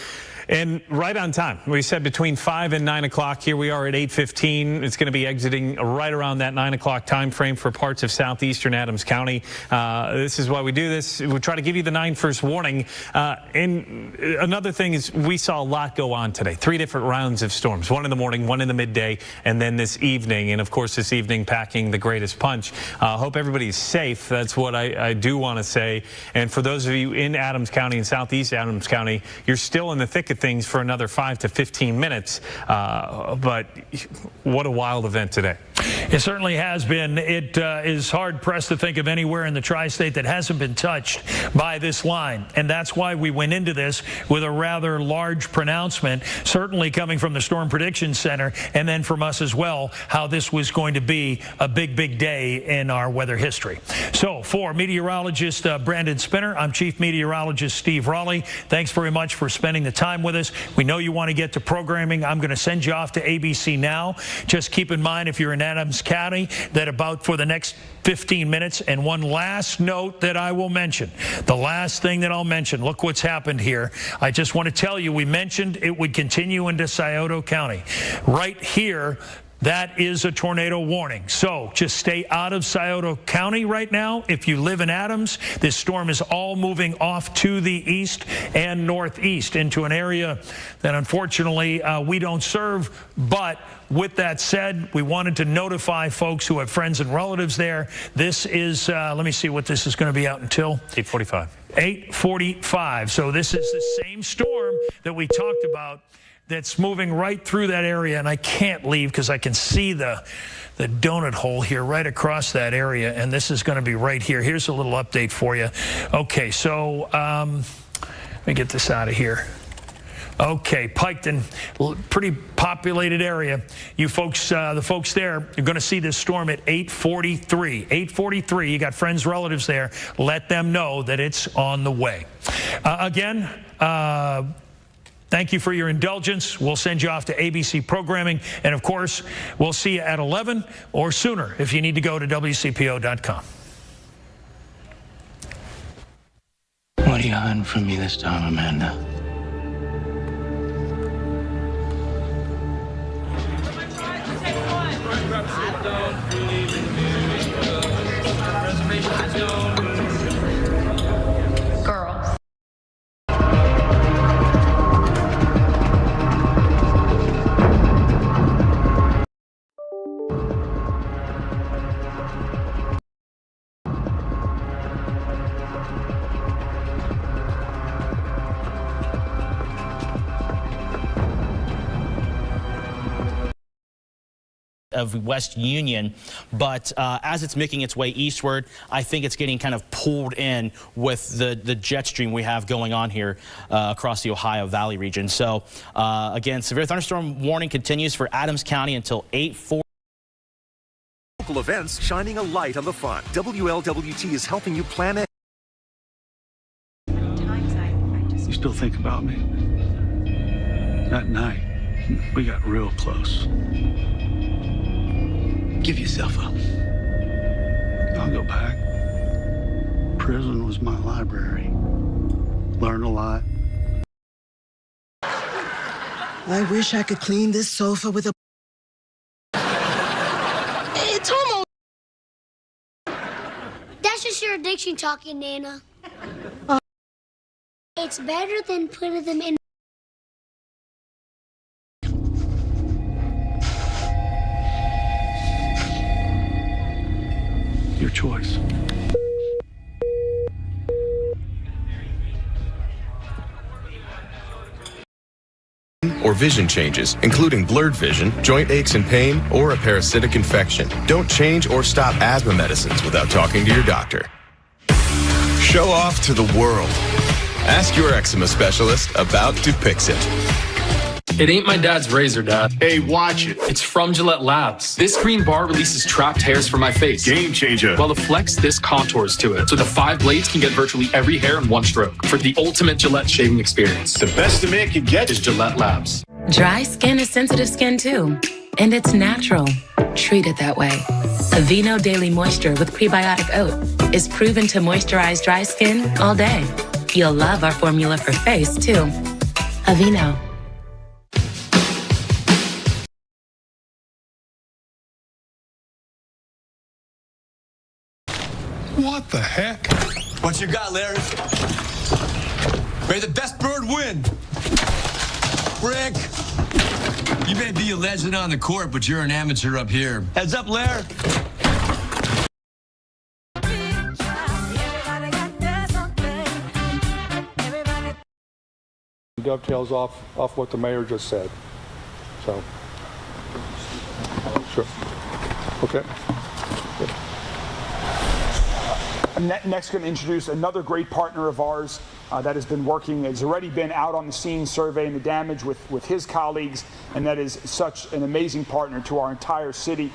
Speaker 6: And right on time. We said between 5 and 9 o'clock. Here we are at 8:15. It's going to be exiting right around that 9 o'clock time frame for parts of southeastern Adams County. This is why we do this. We try to give you the 9-1 warning. And another thing is we saw a lot go on today. 3 different rounds of storms. 1 in the morning, 1 in the midday, and then this evening. And, of course, this evening packing the greatest punch. Hope everybody's safe. That's what I do want to say. And for those of you in Adams County and southeast Adams County, you're still in the thick of things for another 5 to 15 minutes. But what a wild event today.
Speaker 4: It certainly has been. It is hard-pressed to think of anywhere in the tri-state that hasn't been touched by this line. And that's why we went into this with a rather large pronouncement, certainly coming from the Storm Prediction Center, and then from us as well, how this was going to be a big, big day in our weather history. So for meteorologist Brandon Spinner, I'm Chief Meteorologist Steve Raleigh. Thanks very much for spending the time with us. We know you want to get to programming. I'm going to send you off to ABC Now. Just keep in mind, if you're in Adams County, that about for the next 15 minutes. And one last note that I will mention, the last thing that I'll mention, look what's happened here. I just want to tell you, we mentioned it would continue into Scioto County. Right here, that is a tornado warning. So just stay out of Scioto County right now. If you live in Adams, this storm is all moving off to the east and northeast into an area that unfortunately we don't serve. But with that said, we wanted to notify folks who have friends and relatives there. This is, let me see what this is going to be out until.
Speaker 6: 8:45.
Speaker 4: 8:45. So this is the same storm that we talked about that's moving right through that area, and I can't leave because I can see the donut hole here right across that area, and this is going to be right here. Here's a little update for you. Okay, so let me get this out of here. Okay, Piketon, pretty populated area. You folks, the folks there, you're going to see this storm at 8:43. 8:43, you got friends, relatives there. Let them know that it's on the way. Again, thank you for your indulgence. We'll send you off to ABC programming. And, of course, we'll see you at 11 or sooner if you need to go to WCPO.com.
Speaker 7: What are you hiding from me this time, Amanda?
Speaker 3: Girls.
Speaker 8: Of West Union, but as it's making its way eastward, I think it's getting kind of pulled in with the jet stream we have going on here across the Ohio Valley region. So again, severe thunderstorm warning continues for Adams County until 8:40.
Speaker 9: Local events shining a light on the fun. WLWT is helping you plan it.
Speaker 7: You still think about me? That night, we got real close. Give yourself up. I'll go back. Prison was my library. Learned a lot.
Speaker 10: I wish I could clean this sofa with a... It's almost...
Speaker 11: That's just your addiction talking, Nana. It's better than putting them in.
Speaker 7: Your choice.
Speaker 12: Or vision changes, including blurred vision, joint aches and pain, or a parasitic infection. Don't change or stop asthma medicines without talking to your doctor. Show off to the world. Ask your eczema specialist about Dupixent.
Speaker 13: It ain't my dad's razor, Dad.
Speaker 14: Hey, watch it.
Speaker 13: It's from Gillette Labs. This green bar releases trapped hairs from my face.
Speaker 14: Game changer.
Speaker 13: While the Flex, this contours to it. So the 5 blades can get virtually every hair in one stroke. For the ultimate Gillette shaving experience.
Speaker 14: The best a man can get
Speaker 13: is Gillette Labs.
Speaker 15: Dry skin is sensitive skin too. And it's natural. Treat it that way. Aveeno Daily Moisture with prebiotic oat is proven to moisturize dry skin all day. You'll love our formula for face too. Aveeno.
Speaker 16: What the heck?
Speaker 17: What you got, Larry? May the best bird win. Rick, you may be a legend on the court, but you're an amateur up here. Heads up, Larry.
Speaker 18: Dovetails off what the mayor just said. So, sure. Okay. Good.
Speaker 19: I'm next going to introduce another great partner of ours that has been working, has already been out on the scene surveying the damage with his colleagues, and that is such an amazing partner to our entire city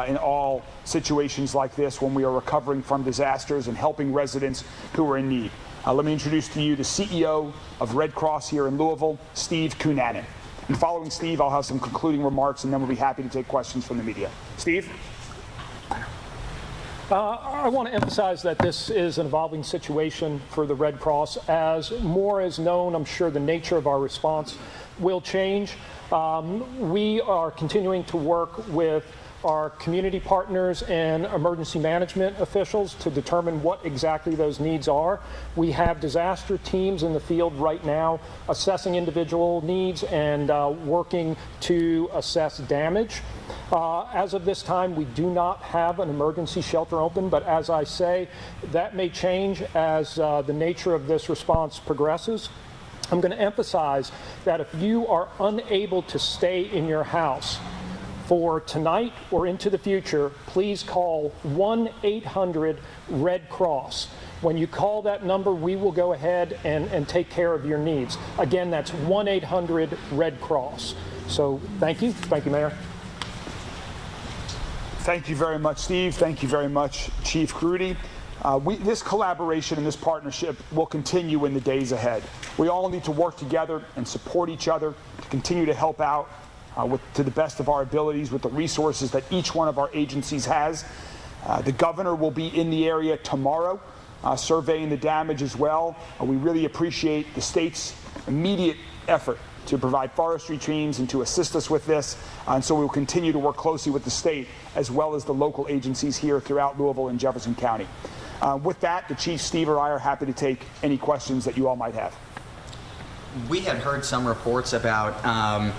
Speaker 19: in all situations like this when we are recovering from disasters and helping residents who are in need. Let me introduce to you the CEO of Red Cross here in Louisville, Steve Cunanan. And following Steve, I'll have some concluding remarks, and then we'll be happy to take questions from the media. Steve?
Speaker 18: I want to emphasize that this is an evolving situation for the Red Cross. As more is known, I'm sure the nature of our response will change. We are continuing to work with our community partners and emergency management officials to determine what exactly those needs are. We have disaster teams in the field right now assessing individual needs and working to assess damage. As of this time, we do not have an emergency shelter open, but as I say, that may change as the nature of this response progresses. I'm going to emphasize that if you are unable to stay in your house for tonight or into the future, please call 1-800-RED-CROSS. When you call that number, we will go ahead and take care of your needs. Again, that's 1-800-RED Cross. So thank you. Thank you, Mayor.
Speaker 19: Thank you very much, Steve. Thank you very much, Chief Grudy. This collaboration and this partnership will continue in the days ahead. We all need to work together and support each other to continue to help out to the best of our abilities with the resources that each one of our agencies has. The governor will be in the area tomorrow, surveying the damage as well. We really appreciate the state's immediate effort to provide forestry teams and to assist us with this. And so we will continue to work closely with the state as well as the local agencies here throughout Louisville and Jefferson County. With that, the Chief, Steve, or I are happy to take any questions that you all might have.
Speaker 20: We had heard some reports about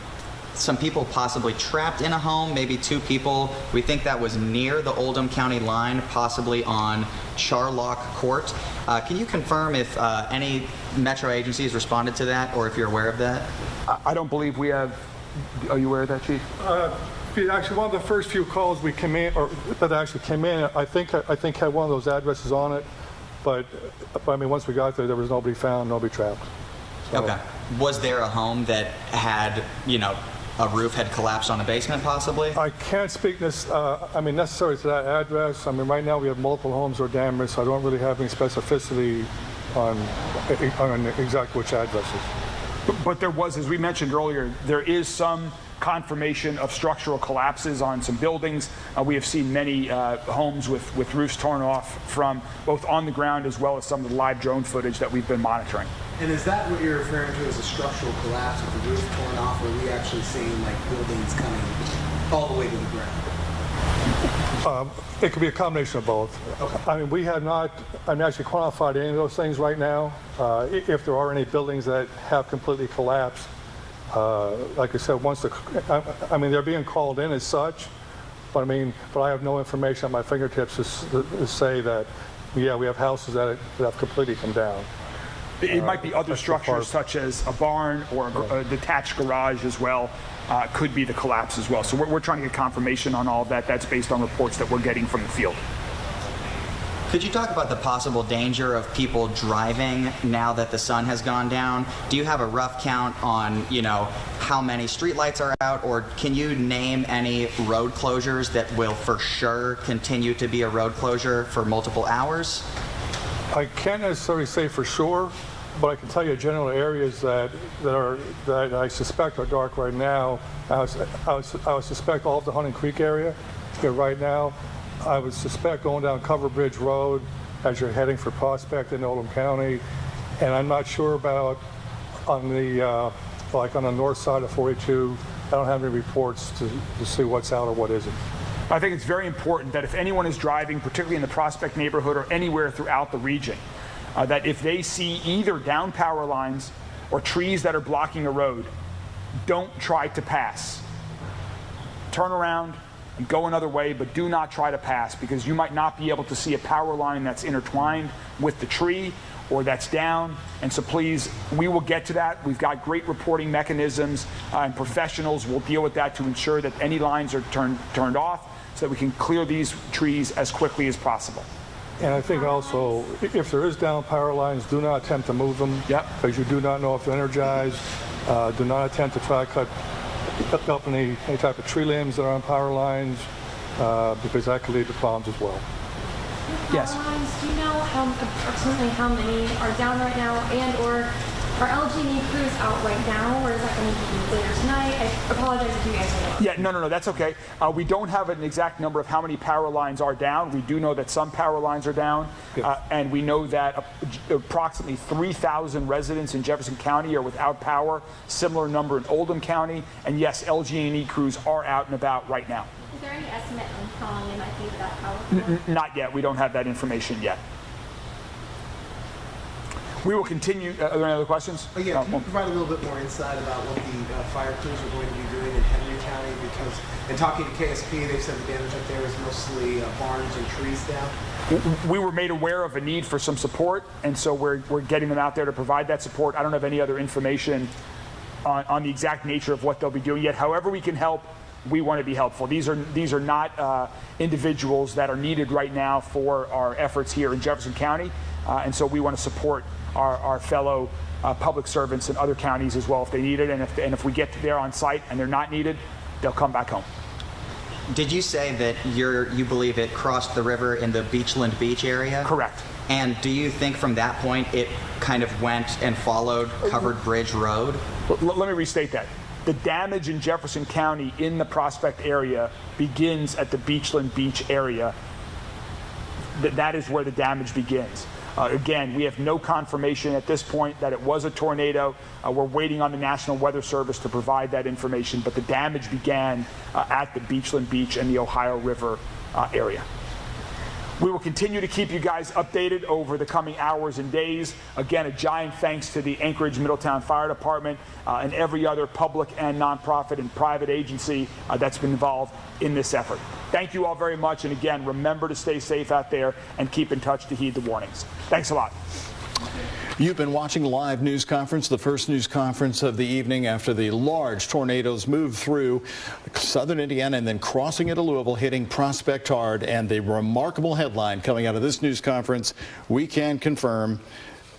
Speaker 20: some people possibly trapped in a home, maybe 2 people. We think that was near the Oldham County line, possibly on Charlock Court. Can you confirm if any metro agencies responded to that, or if you're aware of that?
Speaker 19: I don't believe we have. Are you aware of that, Chief?
Speaker 16: Actually, one of the first few calls we came in, or that actually came in, I think had one of those addresses on it, but I mean, once we got there was nobody found, nobody trapped. So.
Speaker 20: Okay. Was there a home that had, a roof had collapsed on a basement, possibly?
Speaker 16: I can't speak necessarily to that address. I mean, right now we have multiple homes that are damaged, so I don't really have any specificity on exactly which addresses.
Speaker 19: But there was, as we mentioned earlier, there is some confirmation of structural collapses on some buildings. We have seen many homes with roofs torn off from both on the ground as well as some of the live drone footage that we've been monitoring.
Speaker 21: And is that what you're referring to as a structural collapse with the roof torn off, or are we actually seeing like buildings coming all the way to the ground?
Speaker 16: It could be a combination of both. Okay. I mean, we have not actually quantified any of those things right now. If there are any buildings that have completely collapsed, like I said, they're being called in as such, but I have no information at my fingertips to say that, yeah, we have houses that have completely come down.
Speaker 19: It might be other structures such as a barn or a detached garage as well. Could be the collapse as well. So we're trying to get confirmation on all of that. That's based on reports that we're getting from the field.
Speaker 20: Could you talk about the possible danger of people driving now that the sun has gone down? Do you have a rough count on, how many streetlights are out, or can you name any road closures that will for sure continue to be a road closure for multiple hours?
Speaker 16: I can't necessarily say for sure, but I can tell you general areas that I suspect are dark right now. I would suspect all of the Hunting Creek area here right now. I would suspect going down Cover Bridge Road as you're heading for Prospect in Oldham County, and I'm not sure about on the on the north side of 42. I don't have any reports to see what's out or what isn't.
Speaker 19: I think it's very important that if anyone is driving, particularly in the Prospect neighborhood or anywhere throughout the region, that if they see either down power lines or trees that are blocking a road, don't try to pass. Turn around and go another way, but do not try to pass, because you might not be able to see a power line that's intertwined with the tree or that's down. And so please, we will get to that. We've got great reporting mechanisms and professionals will deal with that to ensure that any lines are turned off so that we can clear these trees as quickly as possible.
Speaker 16: And I think also, if there is down power lines, do not attempt to move them, because you do not know if they're energized. Do not attempt to try to cut up any type of tree limbs that are on power lines, because that could lead to problems as well.
Speaker 19: Yes.
Speaker 22: Do you know approximately how many are down right now, and or are LG&E crews out right now, or is that going to be later tonight? I apologize if you guys know.
Speaker 19: Yeah, no, that's okay. We don't have an exact number of how many power lines are down. We do know that some power lines are down, and we know that approximately 3,000 residents in Jefferson County are without power, similar number in Oldham County, and yes, LG&E crews are out and about right now.
Speaker 22: Is there any estimate on how long they might be without power?
Speaker 19: Not yet. We don't have that information yet. We will continue. Are there any other questions?
Speaker 21: Can you provide a little bit more insight about what the fire crews are going to be doing in Henry County? Because in talking to KSP, they said the damage up there is mostly barns and trees down.
Speaker 19: We were made aware of a need for some support, and so we're getting them out there to provide that support. I don't have any other information on the exact nature of what they'll be doing yet. However we can help, we want to be helpful. These are not individuals that are needed right now for our efforts here in Jefferson County, and so we want to support our fellow public servants in other counties as well if they need it, and if we get there on site and they're not needed, they'll come back home.
Speaker 20: Did you say that you believe it crossed the river in the Beachland Beach area?
Speaker 19: Correct.
Speaker 20: And do you think from that point it kind of went and followed Covered Bridge Road?
Speaker 19: Let me restate that. The damage in Jefferson County in the Prospect area begins at the Beachland Beach area. That is where the damage begins. Again, we have no confirmation at this point that it was a tornado. We're waiting on the National Weather Service to provide that information, but the damage began at the Beachland Beach and the Ohio River area. We will continue to keep you guys updated over the coming hours and days. Again, a giant thanks to the Anchorage Middletown Fire Department and every other public and nonprofit and private agency that's been involved in this effort. Thank you all very much. And again, remember to stay safe out there and keep in touch to heed the warnings. Thanks a lot.
Speaker 1: You've been watching Live News Conference, the first news conference of the evening after the large tornadoes moved through southern Indiana and then crossing into Louisville, hitting Prospect hard. And the remarkable headline coming out of this news conference, we can confirm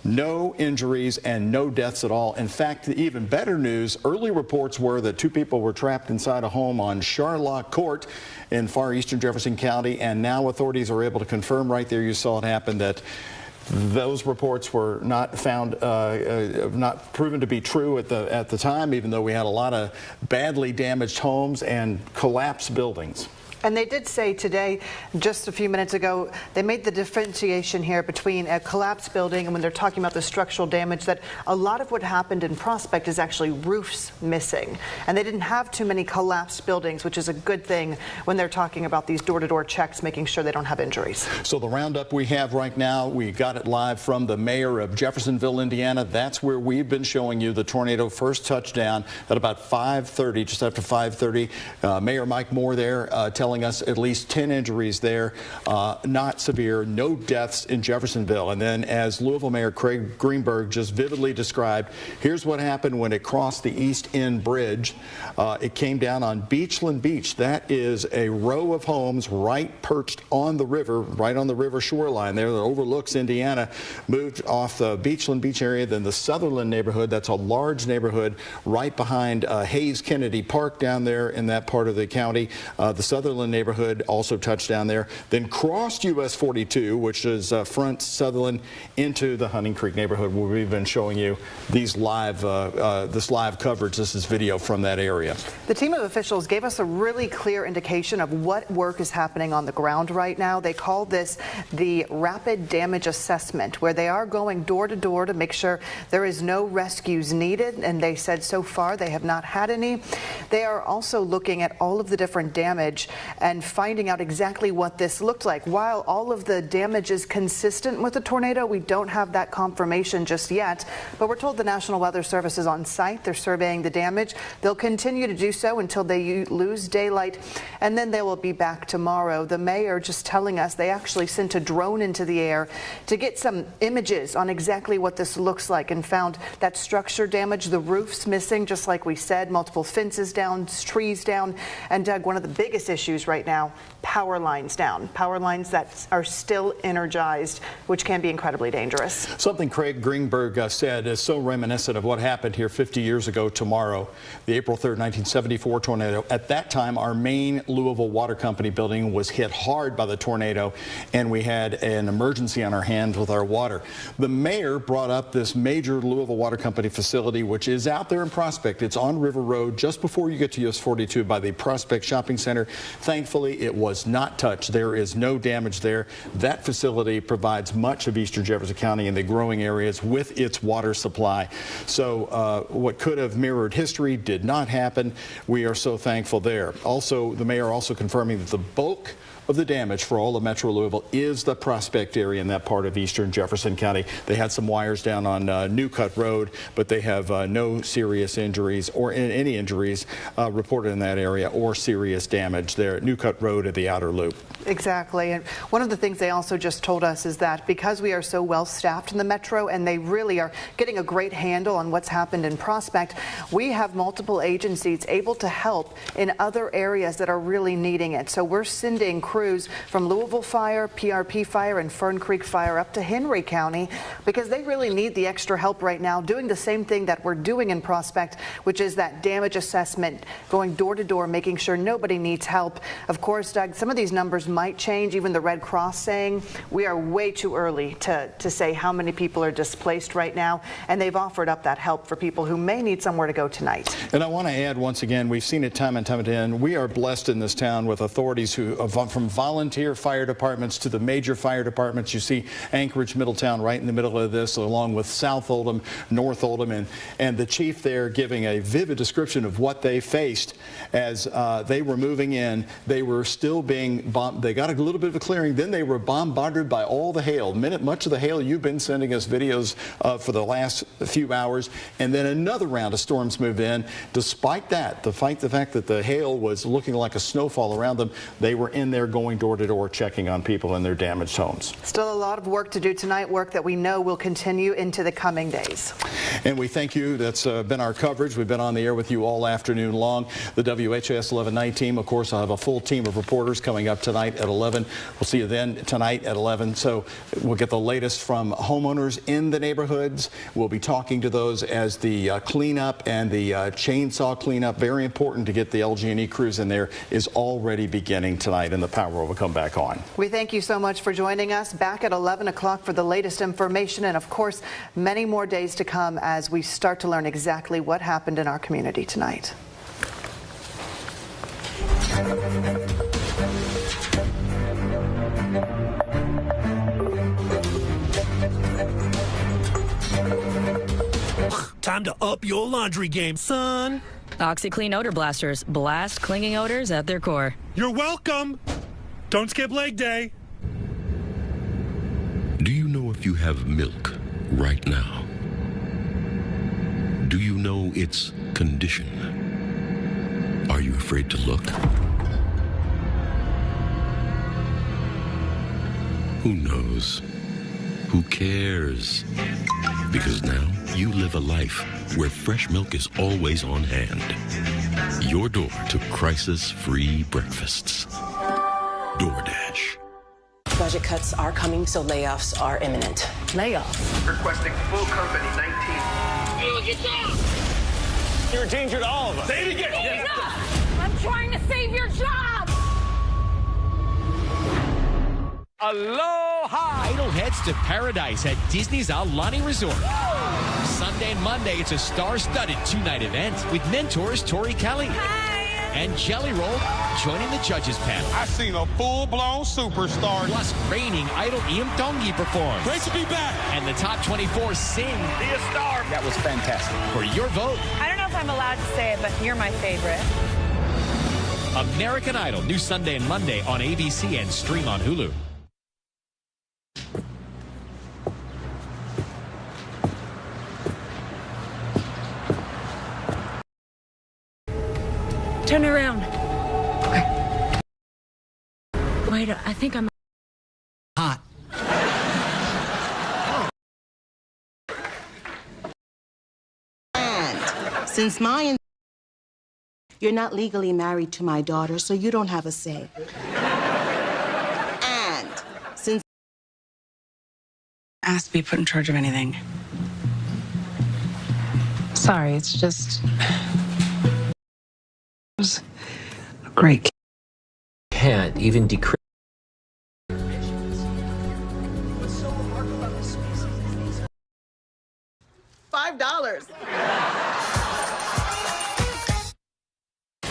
Speaker 1: no injuries and no deaths at all. In fact, the even better news, early reports were that 2 people were trapped inside a home on Charlotte Court in far eastern Jefferson County. And now authorities are able to confirm right there, you saw it happen, that those reports were not found, not proven to be true at the time, even though we had a lot of badly damaged homes and collapsed buildings.
Speaker 2: And they did say today, just a few minutes ago, they made the differentiation here between a collapsed building and when they're talking about the structural damage, that a lot of what happened in Prospect is actually roofs missing. And they didn't have too many collapsed buildings, which is a good thing when they're talking about these door-to-door checks, making sure they don't have injuries. So the roundup we have right now, we got it live from the mayor of Jeffersonville, Indiana. That's where we've been showing you the tornado first touchdown at about 5:30, just after 5:30. Mayor Mike Moore there telling us at least 10 injuries there, not severe, no deaths in Jeffersonville. And then as Louisville Mayor Craig Greenberg just vividly described, here's what happened when it crossed the East End Bridge. It came down on Beachland Beach. That is a row of homes right perched on the river, right on the river shoreline there that overlooks Indiana. Moved off the Beachland Beach area, then the Sutherland neighborhood. That's a large neighborhood right behind Hayes Kennedy Park down there in that part of the county. The Sutherland neighborhood also touched down there, then crossed US 42, which is front Sutherland into the Hunting Creek neighborhood, where we've been showing you these live, this live coverage. This is video from that area. The team of officials gave us a really clear indication of what work is happening on the ground right now. They call this the rapid damage assessment, where they are going door to door to make sure there is no rescues needed, and they said so far they have not had any. They are also looking at all of the different damage and finding out exactly what this looked like. While all of the damage is consistent with the tornado, we don't have that confirmation just yet, but we're told the National Weather Service is on site. They're surveying the damage. They'll continue to do so until they lose daylight, and then they will be back tomorrow. The mayor just telling us they actually sent a drone into the air to get some images on exactly what this looks like, and found that structure damage, the roofs missing, just like we said, multiple fences down, trees down, and Doug, one of the biggest issues right now, power lines down, power lines that are still energized, which can be incredibly dangerous. Something Craig Greenberg said is so reminiscent of what happened here 50 years ago tomorrow, the April 3rd, 1974 tornado. At that time, our main Louisville Water Company building was hit hard by the tornado, and we had an emergency on our hands with our water. The mayor brought up this major Louisville Water Company facility, which is out there in Prospect. It's on River Road, just before you get to US 42 by the Prospect Shopping Center. Thankfully, it was not touched. There is no damage there. That facility provides much of eastern Jefferson County and the growing areas with its water supply. So what could have mirrored history did not happen. We are so thankful there. Also, the mayor also confirming that the bulk
Speaker 1: of the damage for all of Metro Louisville is the Prospect area in that part of eastern Jefferson County. They had some wires down on New Cut Road, but they have no serious injuries or any injuries reported in that area or serious damage there at New Cut Road at the outer loop.
Speaker 2: Exactly. And one of the things they also just told us is that because we are so well staffed in the Metro and they really are getting a great handle on what's happened in Prospect, we have multiple agencies able to help in other areas that are really needing it. So we're sending crews from Louisville Fire, PRP Fire, and Fern Creek Fire up to Henry County because they really need the extra help right now, doing the same thing that we're doing in Prospect, which is that damage assessment, going door to door, making sure nobody needs help. Of course, Doug, some of these numbers might change, even the Red Cross saying we are way too early to say how many people are displaced right now, and they've offered up that help for people who may need somewhere to go tonight.
Speaker 1: And I want to add once again, we've seen it time and time again, we are blessed in this town with authorities who, from volunteer fire departments to the major fire departments. You see Anchorage, Middletown right in the middle of this, along with South Oldham, North Oldham, and the chief there giving a vivid description of what they faced as they were moving in. They were still being bombed. They got a little bit of a clearing, then they were bombarded by all the hail. Much of the hail you've been sending us videos for the last few hours, and then another round of storms moved in. Despite that, despite the fact that the hail was looking like a snowfall around them, they were in there going door to door checking on people in their damaged homes.
Speaker 2: Still a lot of work to do tonight, work that we know will continue into the coming days.
Speaker 1: And we thank you. That's been our coverage. We've been on the air with you all afternoon long. The WHAS 11 night team, of course, I'll have a full team of reporters coming up tonight at 11. We'll see you then tonight at 11. So we'll get the latest from homeowners in the neighborhoods. We'll be talking to those as the cleanup and the chainsaw cleanup, very important to get the LG&E crews in there, is already beginning tonight, and the power will come back on.
Speaker 2: We thank you so much for joining us. Back at 11 o'clock for the latest information, and of course, many more days to come as we start to learn exactly what happened in our community tonight.
Speaker 5: Time to up your laundry game, son.
Speaker 6: OxyClean Odor Blasters. Blast clinging odors at their core.
Speaker 5: You're welcome. Don't skip leg day.
Speaker 23: Do you know if you have milk right now? Do you know its condition? Are you afraid to look? Who knows? Who cares? Because now you live a life where fresh milk is always on hand. Your door to crisis-free breakfasts. DoorDash.
Speaker 24: Budget cuts are coming, so layoffs are imminent.
Speaker 6: Layoffs?
Speaker 21: Requesting full company 19.
Speaker 5: Get down! You're a danger to all of us. Say it again.
Speaker 22: Enough! I'm trying to save your job!
Speaker 25: Aloha! Idle heads to paradise at Disney's Aulani Resort. Sunday and Monday, it's a star-studded two-night event with mentors Tori Kelly and Jelly Roll joining the judges panel.
Speaker 14: I seen a full-blown superstar.
Speaker 25: Plus, reigning idol Iam Tongi performs.
Speaker 14: Great to be back.
Speaker 25: And the top 24 sing.
Speaker 14: Be a star.
Speaker 25: That was fantastic. For your vote.
Speaker 26: I don't know if I'm allowed to say it, but you're my favorite.
Speaker 25: American Idol, new Sunday and Monday on ABC and stream on Hulu.
Speaker 6: Turn around. Okay. Wait, I think I'm
Speaker 5: hot.
Speaker 10: And since you're not legally married to my daughter, so you don't have a say. And since
Speaker 27: asked to be put in charge of anything. Sorry, it's just great.
Speaker 28: Can't even decrypt.
Speaker 10: $5.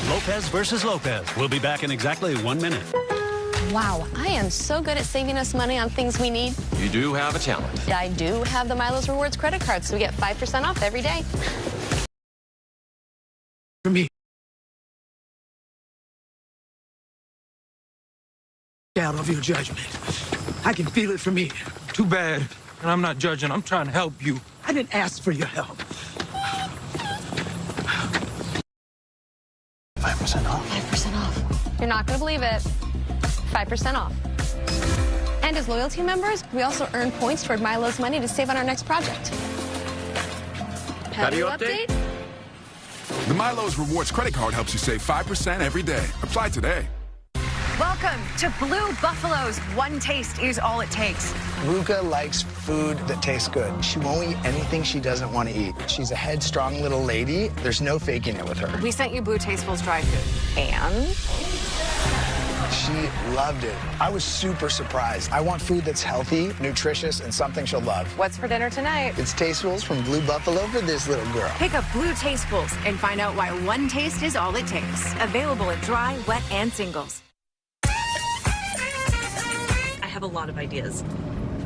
Speaker 29: Lopez versus Lopez. We'll be back in exactly 1 minute.
Speaker 30: Wow, I am so good at saving us money on things we need.
Speaker 28: You do have a talent.
Speaker 30: I do have the Milo's Rewards credit card, so we get 5% off every day.
Speaker 5: For me.
Speaker 3: out of your judgment. I can feel it from here.
Speaker 29: Too bad. And I'm not judging. I'm trying to help you.
Speaker 3: I didn't ask for your help.
Speaker 1: 5% off.
Speaker 30: 5% off. You're not going to believe it. 5% off. And as loyalty members, we also earn points toward Milo's money to save on our next project.
Speaker 28: How do you update?
Speaker 4: The Milo's Rewards credit card helps you save 5% every day. Apply today.
Speaker 7: Welcome to Blue Buffalo's. One taste is all it takes.
Speaker 8: Luca likes food that tastes good. She won't eat anything she doesn't want to eat. She's a headstrong little lady. There's no faking it with her.
Speaker 7: We sent you Blue Tastefuls dry food. And?
Speaker 8: She loved it. I was super surprised. I want food that's healthy, nutritious, and something she'll love.
Speaker 7: What's for dinner tonight?
Speaker 8: It's Tastefuls from Blue Buffalo for this little girl.
Speaker 7: Pick up Blue Tastefuls and find out why one taste is all it takes. Available in dry, wet, and singles.
Speaker 9: I have a lot of ideas.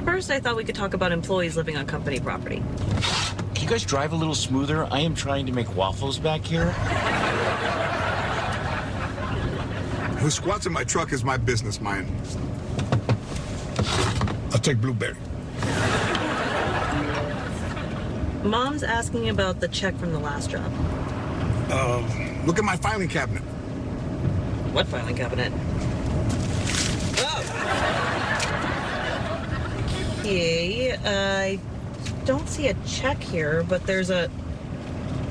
Speaker 9: First, I thought we could talk about employees living on company property.
Speaker 11: Can you guys drive a little smoother? I am trying to make waffles back here.
Speaker 12: Who squats in my truck is my business, mine. I'll take blueberry.
Speaker 9: Mom's asking about the check from the last job.
Speaker 12: Look at my filing cabinet.
Speaker 9: What filing cabinet? Oh! Okay, I don't see a check here, but there's a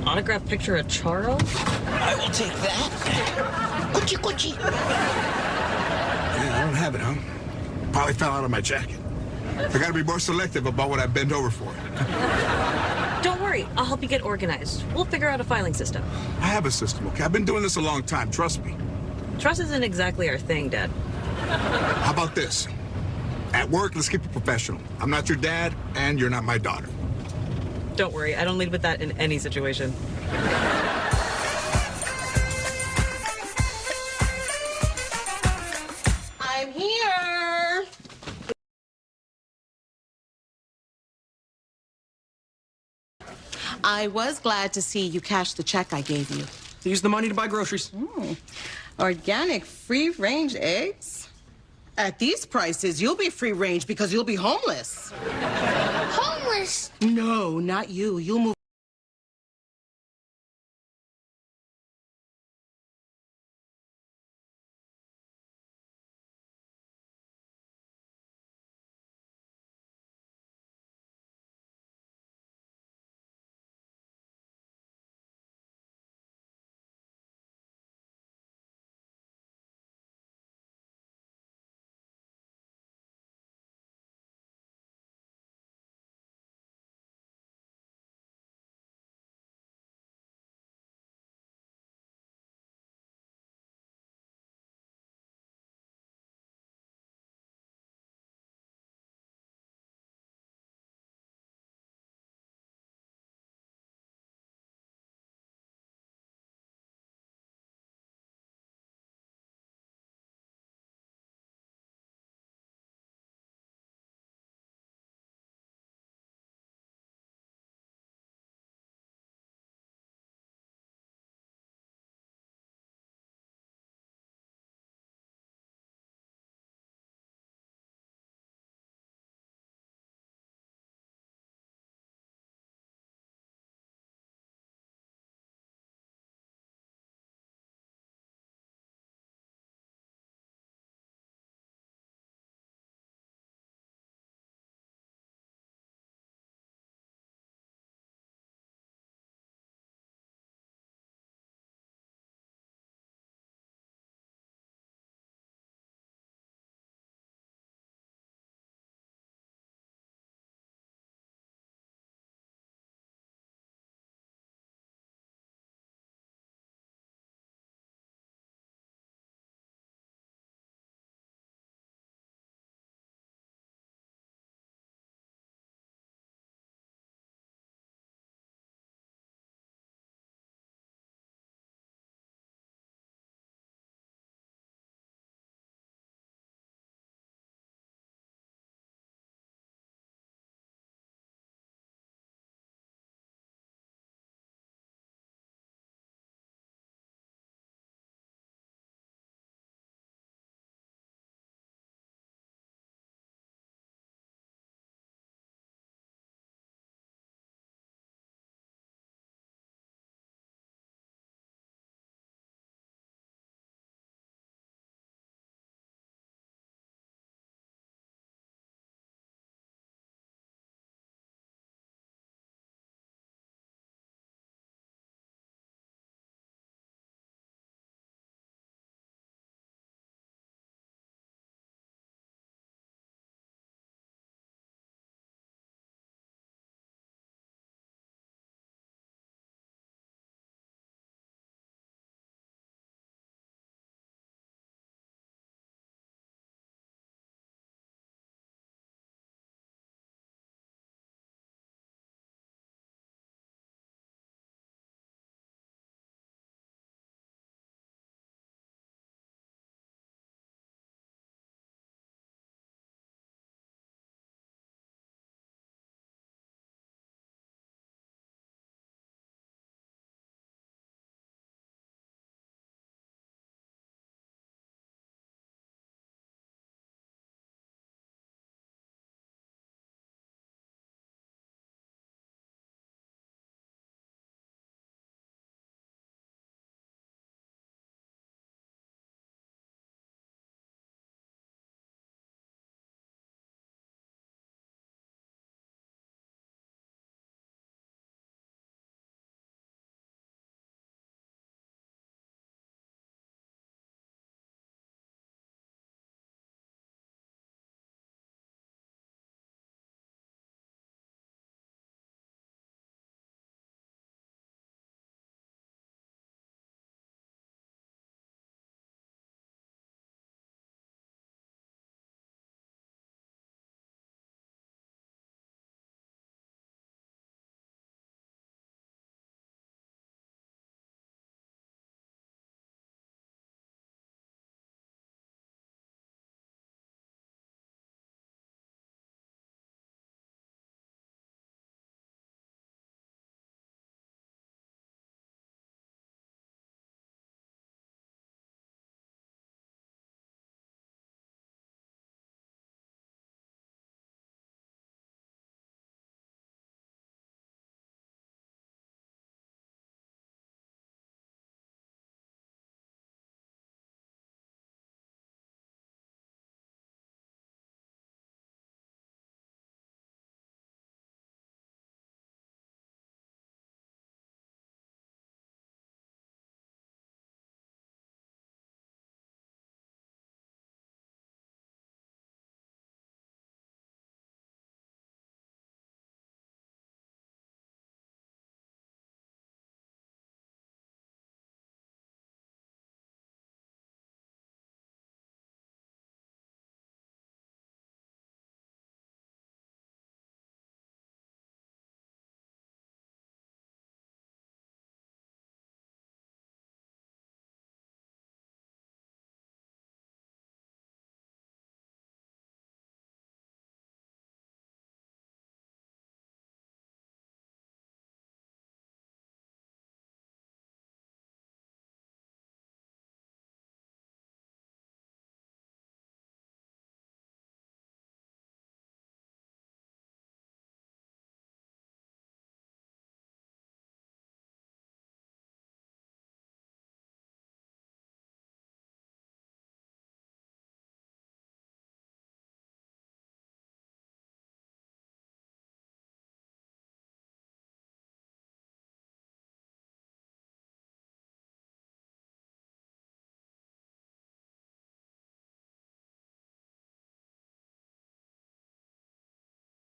Speaker 9: autographed picture of Charles.
Speaker 11: I will take that. Gucci, Gucci.
Speaker 12: Yeah, I don't have it, huh? Probably fell out of my jacket. I gotta be more selective about what I bend over for.
Speaker 9: Don't worry, I'll help you get organized. We'll figure out a filing system.
Speaker 12: I have a system, okay? I've been doing this a long time, trust me.
Speaker 9: Trust isn't exactly our thing, Dad.
Speaker 12: How about this? At work, let's keep it professional. I'm not your dad, and you're not my daughter.
Speaker 9: Don't worry, I don't lead with that in any situation.
Speaker 10: I'm here. I was glad to see you cash the check I gave you.
Speaker 3: Use the money to buy groceries.
Speaker 10: Organic, free-range eggs? At these prices, you'll be free-range because you'll be homeless.
Speaker 13: Homeless?
Speaker 10: No, not you. You'll move